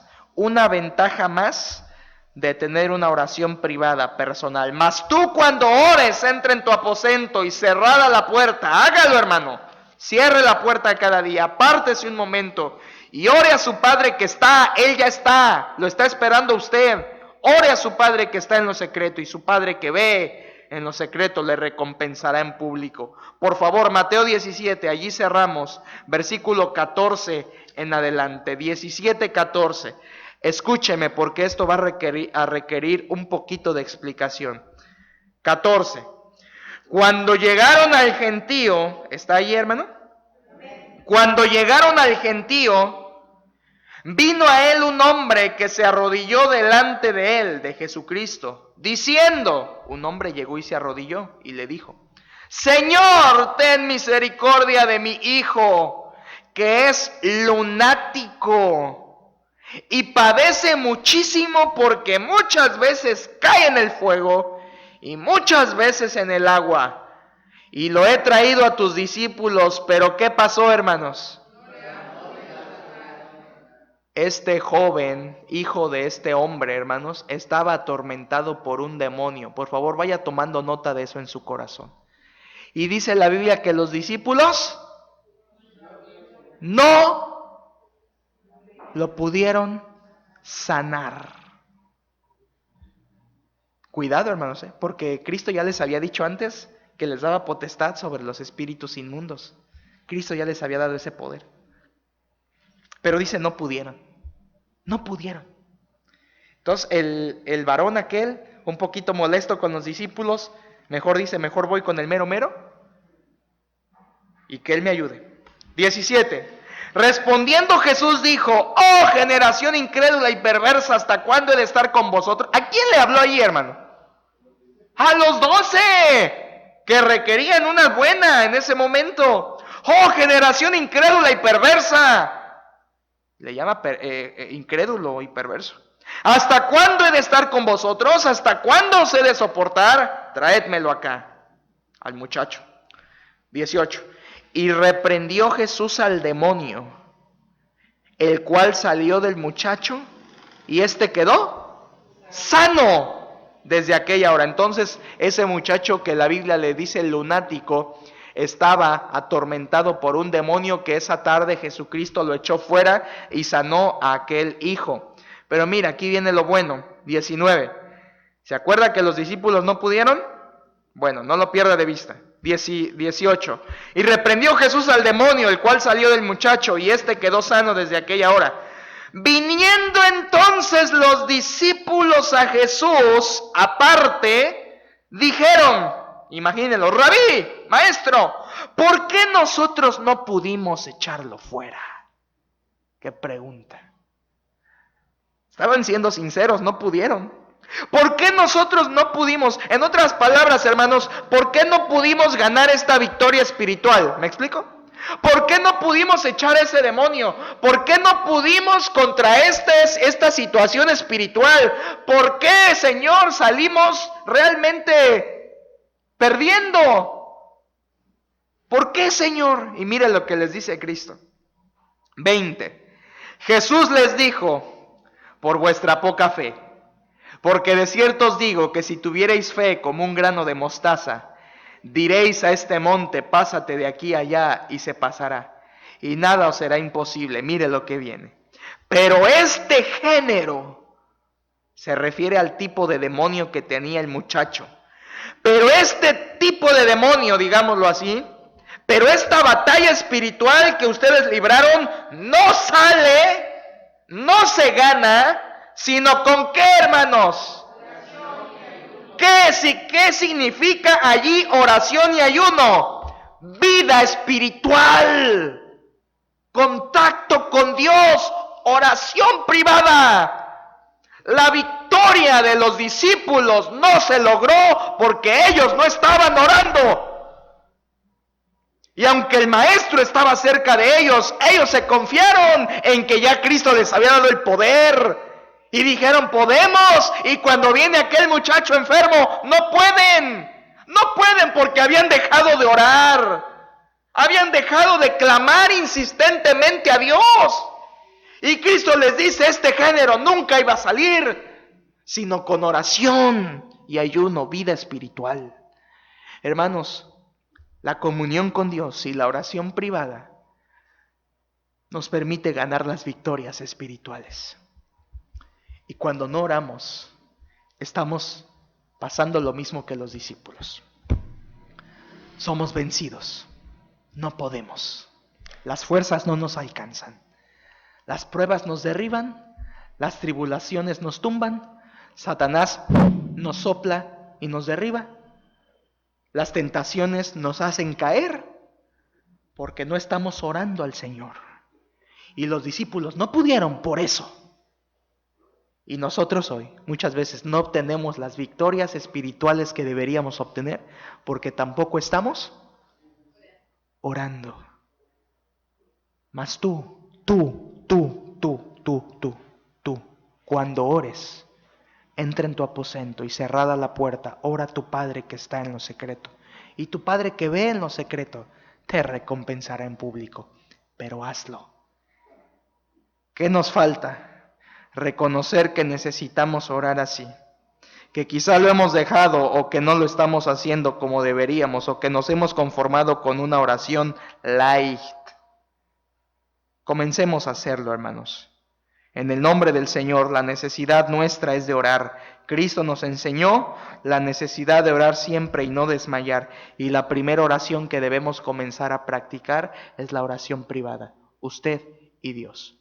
de tener una oración privada, personal. Mas tú, cuando ores, entra en tu aposento y cerrada la puerta. Hágalo, hermano. Cierre la puerta cada día, apártese un momento y ore a su Padre que está. Él ya está, lo está esperando usted. Ore a su Padre que está en lo secreto, y su Padre que ve en lo secreto le recompensará en público. Por favor, Mateo 17, allí cerramos, versículo 14 en adelante. 17:14. Escúcheme, porque esto va a requerir un poquito de explicación. 14. Cuando llegaron al gentío, ¿está ahí, hermano? Cuando llegaron al gentío, vino a él un hombre que se arrodilló delante de él, de Jesucristo, diciendo, un hombre llegó y se arrodilló y le dijo, Señor, ten misericordia de mi hijo, que es lunático y padece muchísimo, porque muchas veces cae en el fuego y muchas veces en el agua. Y lo he traído a tus discípulos, pero ¿qué pasó, hermanos? Este joven, hijo de este hombre, hermanos, estaba atormentado por un demonio. Por favor, vaya tomando nota de eso en su corazón. Y dice la Biblia que los discípulos no lo pudieron sanar. Cuidado, hermanos, porque Cristo ya les había dicho antes que les daba potestad sobre los espíritus inmundos. Cristo ya les había dado ese poder. Pero dice, no pudieron. No pudieron. Entonces el varón aquel, un poquito molesto con los discípulos, mejor dice, mejor voy con el mero mero y que él me ayude. 17. Respondiendo Jesús dijo, oh generación incrédula y perversa, ¿hasta cuándo he de estar con vosotros? ¿A quién le habló ahí, hermano? A los 12, que requerían una buena en ese momento. Oh generación incrédula y perversa. Le llama incrédulo y perverso. ¿Hasta cuándo he de estar con vosotros? ¿Hasta cuándo os he de soportar? Traédmelo acá, al muchacho. 18. Y reprendió Jesús al demonio, el cual salió del muchacho, y éste quedó sano desde aquella hora. Entonces, ese muchacho que la Biblia le dice lunático, estaba atormentado por un demonio que esa tarde Jesucristo lo echó fuera y sanó a aquel hijo. Pero mira, aquí viene lo bueno, 19. ¿Se acuerda que los discípulos no pudieron? Bueno, no lo pierda de vista. 18. Y reprendió Jesús al demonio, el cual salió del muchacho, y éste quedó sano desde aquella hora. Viniendo entonces los discípulos a Jesús aparte, dijeron, imagínenlo, Rabí, maestro, ¿por qué nosotros no pudimos echarlo fuera? Qué pregunta. Estaban siendo sinceros, no pudieron. ¿Por qué nosotros no pudimos? En otras palabras, hermanos, ¿por qué no pudimos ganar esta victoria espiritual? ¿Me explico? ¿Por qué no pudimos echar ese demonio? ¿Por qué no pudimos contra esta situación espiritual? ¿Por qué, Señor, salimos realmente perdiendo? ¿Por qué, Señor? Y mire lo que les dice Cristo. 20. Jesús les dijo, por vuestra poca fe. Porque de cierto os digo que si tuvierais fe como un grano de mostaza, diréis a este monte, pásate de aquí a allá, y se pasará. Y nada os será imposible. Mire lo que viene. Pero este género se refiere al tipo de demonio que tenía el muchacho. Pero este tipo de demonio, digámoslo así, pero esta batalla espiritual que ustedes libraron, no sale, no se gana, sino con qué, hermanos. ¿Qué significa allí oración y ayuno? Vida espiritual, contacto con Dios, oración privada. La victoria de los discípulos no se logró porque ellos no estaban orando. Y aunque el maestro estaba cerca de ellos, ellos se confiaron en que ya Cristo les había dado el poder. Y dijeron, podemos. Y cuando viene aquel muchacho enfermo, no pueden. No pueden porque habían dejado de orar. Habían dejado de clamar insistentemente a Dios. Y Cristo les dice, este género nunca iba a salir, sino con oración y ayuno, vida espiritual. Hermanos, la comunión con Dios y la oración privada nos permite ganar las victorias espirituales. Y cuando no oramos, estamos pasando lo mismo que los discípulos. Somos vencidos, no podemos. Las fuerzas no nos alcanzan. Las pruebas nos derriban, las tribulaciones nos tumban, Satanás nos sopla y nos derriba. Las tentaciones nos hacen caer porque no estamos orando al Señor. Y los discípulos no pudieron por eso. Y nosotros hoy muchas veces no obtenemos las victorias espirituales que deberíamos obtener porque tampoco estamos orando. Mas tú, cuando ores, entra en tu aposento y cerrada la puerta, ora a tu Padre que está en lo secreto. Y tu Padre que ve en lo secreto, te recompensará en público. Pero hazlo. ¿Qué nos falta? Reconocer que necesitamos orar así. Que quizá lo hemos dejado o que no lo estamos haciendo como deberíamos o que nos hemos conformado con una oración light. Comencemos a hacerlo, hermanos. En el nombre del Señor, la necesidad nuestra es de orar. Cristo nos enseñó la necesidad de orar siempre y no desmayar. Y la primera oración que debemos comenzar a practicar es la oración privada. Usted y Dios.